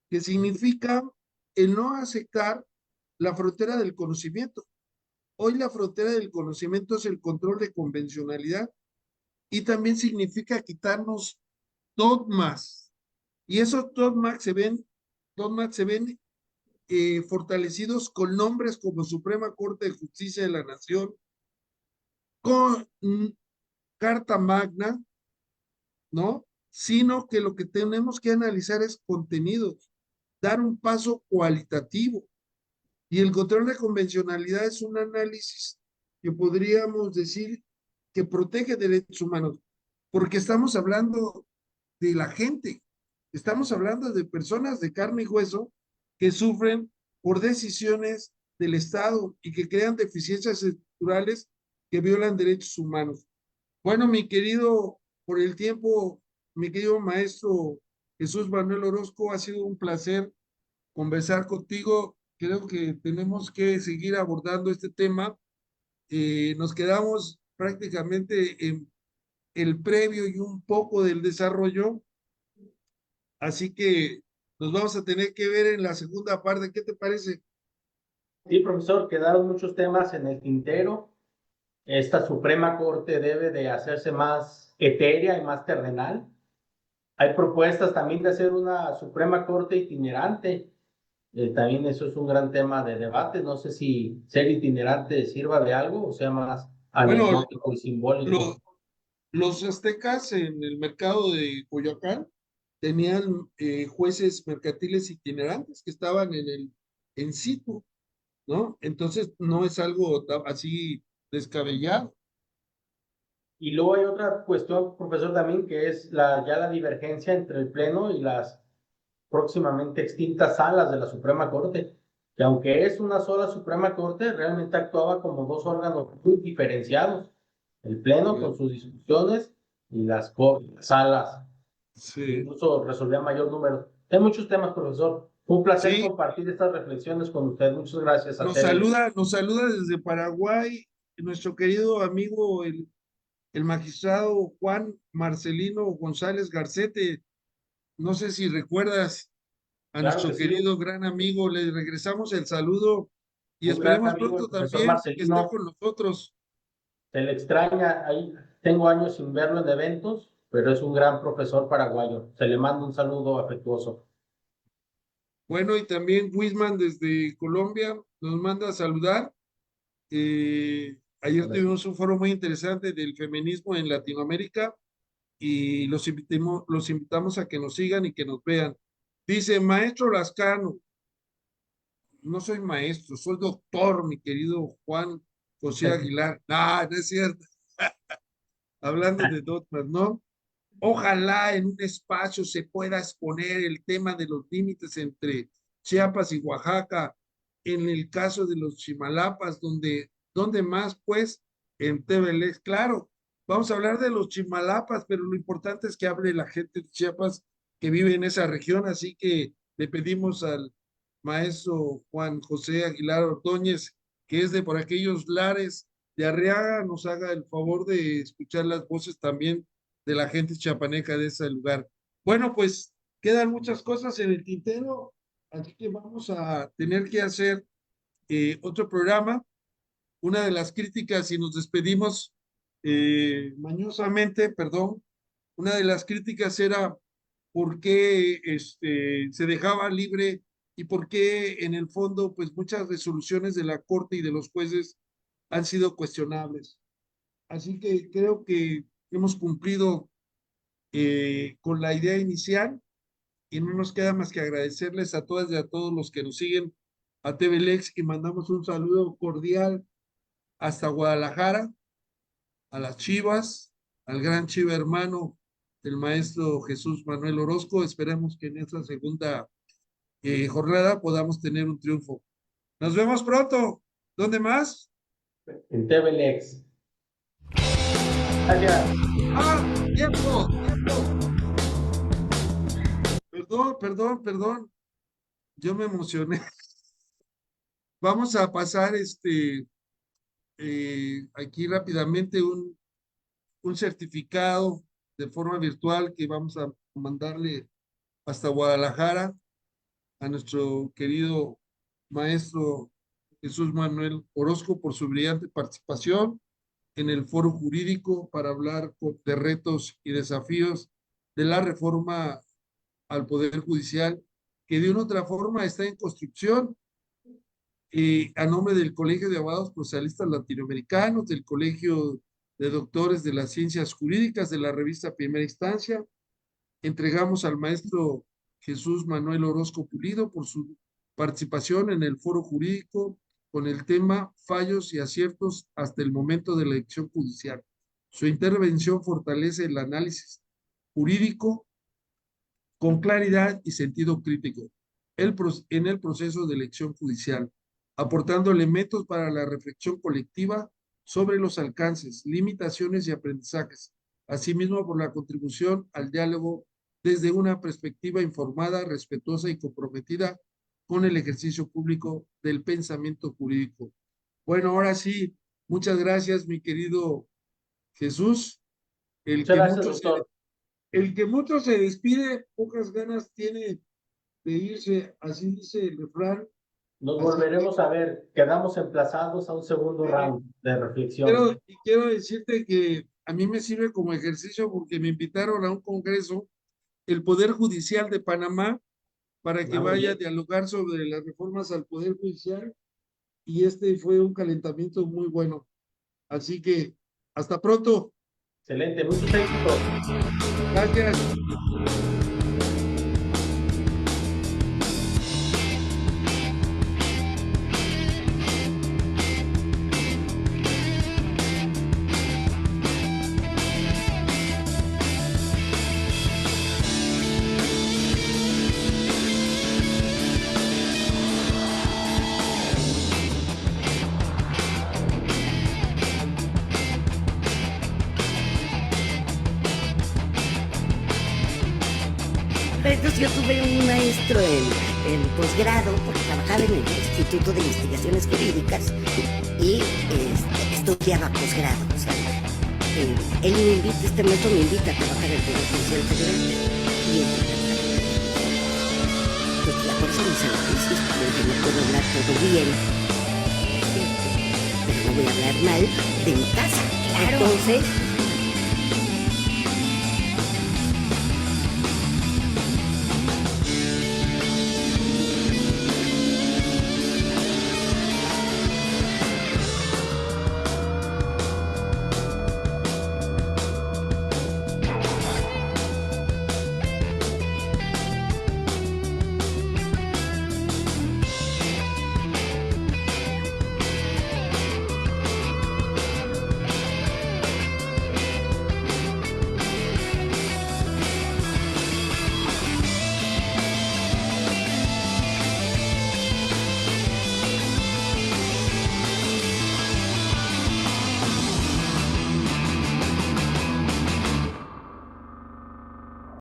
Speaker 1: que significa el no aceptar la frontera del conocimiento. Hoy la frontera del conocimiento es el control de convencionalidad. y también significa quitarnos dogmas. Y esos dogmas se ven fortalecidos con nombres como Suprema Corte de Justicia de la Nación, con Carta Magna, ¿no? Sino que lo que tenemos que analizar es contenidos, dar un paso cualitativo. Y el control de convencionalidad es un análisis que podríamos decir que protege derechos humanos, porque estamos hablando de la gente, estamos hablando de personas de carne y hueso que sufren por decisiones del Estado y que crean deficiencias estructurales que violan derechos humanos. Bueno, mi querido, por el tiempo, mi querido maestro Jesús Manuel Orozco, ha sido un placer conversar contigo. Creo que tenemos que seguir abordando este tema. Nos quedamos prácticamente en el previo y un poco del desarrollo, así que nos vamos a tener que ver en la segunda parte. ¿Qué te parece?
Speaker 2: Sí, profesor, quedaron muchos temas en el tintero. Esta Suprema Corte debe de hacerse más etérea y más terrenal. Hay propuestas también de hacer una Suprema Corte itinerante. También eso es un gran tema de debate. No sé si ser itinerante sirva de algo o sea más
Speaker 1: Bueno,
Speaker 2: anecdótico y simbólico.
Speaker 1: los aztecas en el mercado de Coyoacán tenían jueces mercantiles itinerantes que estaban en situ, ¿no? Entonces no es algo así descabellado.
Speaker 2: Y luego hay otra cuestión, profesor, también, que es ya la divergencia entre el Pleno y las próximamente extintas salas de la Suprema Corte, que aunque es una sola Suprema Corte, realmente actuaba como dos órganos muy diferenciados, el Pleno con sus discusiones y las salas,
Speaker 1: Sí.
Speaker 2: incluso resolvía mayor número. Hay muchos temas, profesor. Fue un placer
Speaker 1: Sí,
Speaker 2: compartir estas reflexiones con usted. Muchas gracias a
Speaker 1: nos saluda desde Paraguay nuestro querido amigo, el magistrado Juan Marcelino González Garcete. No sé si recuerdas a
Speaker 2: Claro que
Speaker 1: nuestro
Speaker 2: sí,
Speaker 1: querido gran amigo, le regresamos el saludo y
Speaker 2: un gran
Speaker 1: esperemos
Speaker 2: amigo, el
Speaker 1: pronto
Speaker 2: profesor
Speaker 1: también que esté
Speaker 2: Marcelino.
Speaker 1: con nosotros.
Speaker 2: Se le extraña, ahí tengo años sin verlo en eventos, pero es un gran profesor paraguayo. Se le manda un saludo afectuoso.
Speaker 1: Bueno, y también Wisman desde Colombia nos manda a saludar. Ayer tuvimos un foro muy interesante del feminismo en Latinoamérica y los invitamos a que nos sigan y que nos vean. Dice, maestro Lascano, no soy maestro, soy doctor, mi querido Juan José Aguilar. No, no es cierto. Hablando de dogmas, ¿no? Ojalá en un espacio se pueda exponer el tema de los límites entre Chiapas y Oaxaca, en el caso de los Chimalapas, donde más, pues, en TVLX. Claro, vamos a hablar de los Chimalapas, pero lo importante es que hable la gente de Chiapas que vive en esa región, así que le pedimos al maestro Juan José Aguilar Ordóñez, que es de por aquellos lares de Arriaga, nos haga el favor de escuchar las voces también de la gente chiapaneca de ese lugar. Bueno, pues quedan muchas cosas en el tintero, así que vamos a tener que hacer otro programa. Una de las críticas, y nos despedimos mañosamente, perdón, una de las críticas era por qué se dejaba libre y por qué en el fondo, pues muchas resoluciones de la Corte y de los jueces han sido cuestionables. Así que creo que hemos cumplido con la idea inicial y no nos queda más que agradecerles a todas y a todos los que nos siguen a TVLX y mandamos un saludo cordial hasta Guadalajara, a las Chivas, al gran Chiva hermano del maestro Jesús Manuel Orozco. Esperemos que en esta segunda jornada podamos tener un triunfo. Nos vemos pronto. ¿Dónde más?
Speaker 2: En TVLX. Gracias.
Speaker 1: Ah, tiempo, tiempo. Perdón. Yo me emocioné. Vamos a pasar aquí rápidamente un certificado de forma virtual que vamos a mandarle hasta Guadalajara a nuestro querido maestro Jesús Manuel Orozco por su brillante participación. en el foro jurídico para hablar de retos y desafíos de la reforma al Poder Judicial, que de una u otra forma está en construcción, a nombre del Colegio de Abogados Procesalistas Latinoamericanos, del Colegio de Doctores de las Ciencias Jurídicas, de la revista Primera Instancia. Entregamos al maestro Jesús Manuel Orozco Pulido por su participación en el foro jurídico con el tema Fallos y aciertos hasta el momento de la elección judicial. Su intervención fortalece el análisis jurídico con claridad y sentido crítico en el proceso de elección judicial, aportando elementos para la reflexión colectiva sobre los alcances, limitaciones y aprendizajes, asimismo por la contribución al diálogo desde una perspectiva informada, respetuosa y comprometida con el ejercicio público del pensamiento jurídico. Bueno, ahora sí, muchas gracias, mi querido Jesús.
Speaker 2: Muchas gracias, doctor.
Speaker 1: El que mucho se despide, pocas ganas tiene de irse, así dice el refrán.
Speaker 2: Nos volveremos a ver, quedamos emplazados a un segundo round de reflexión.
Speaker 1: Quiero decirte que a mí me sirve como ejercicio porque me invitaron a un congreso, el Poder Judicial de Panamá, para que vaya a dialogar sobre las reformas al Poder Judicial, y este fue un calentamiento muy bueno. Así que, hasta pronto.
Speaker 2: Excelente, muchos éxitos.
Speaker 1: Gracias.
Speaker 3: Entonces yo tuve un maestro en posgrado, porque trabajaba en el Instituto de Investigaciones Jurídicas y estudiaba posgrado. O sea, él me invita, este maestro me invita a trabajar en el Poder Judicial Federal y entonces la persona me salió porque no puedo hablar todo bien, pero no voy a hablar mal de mi casa. Claro. Entonces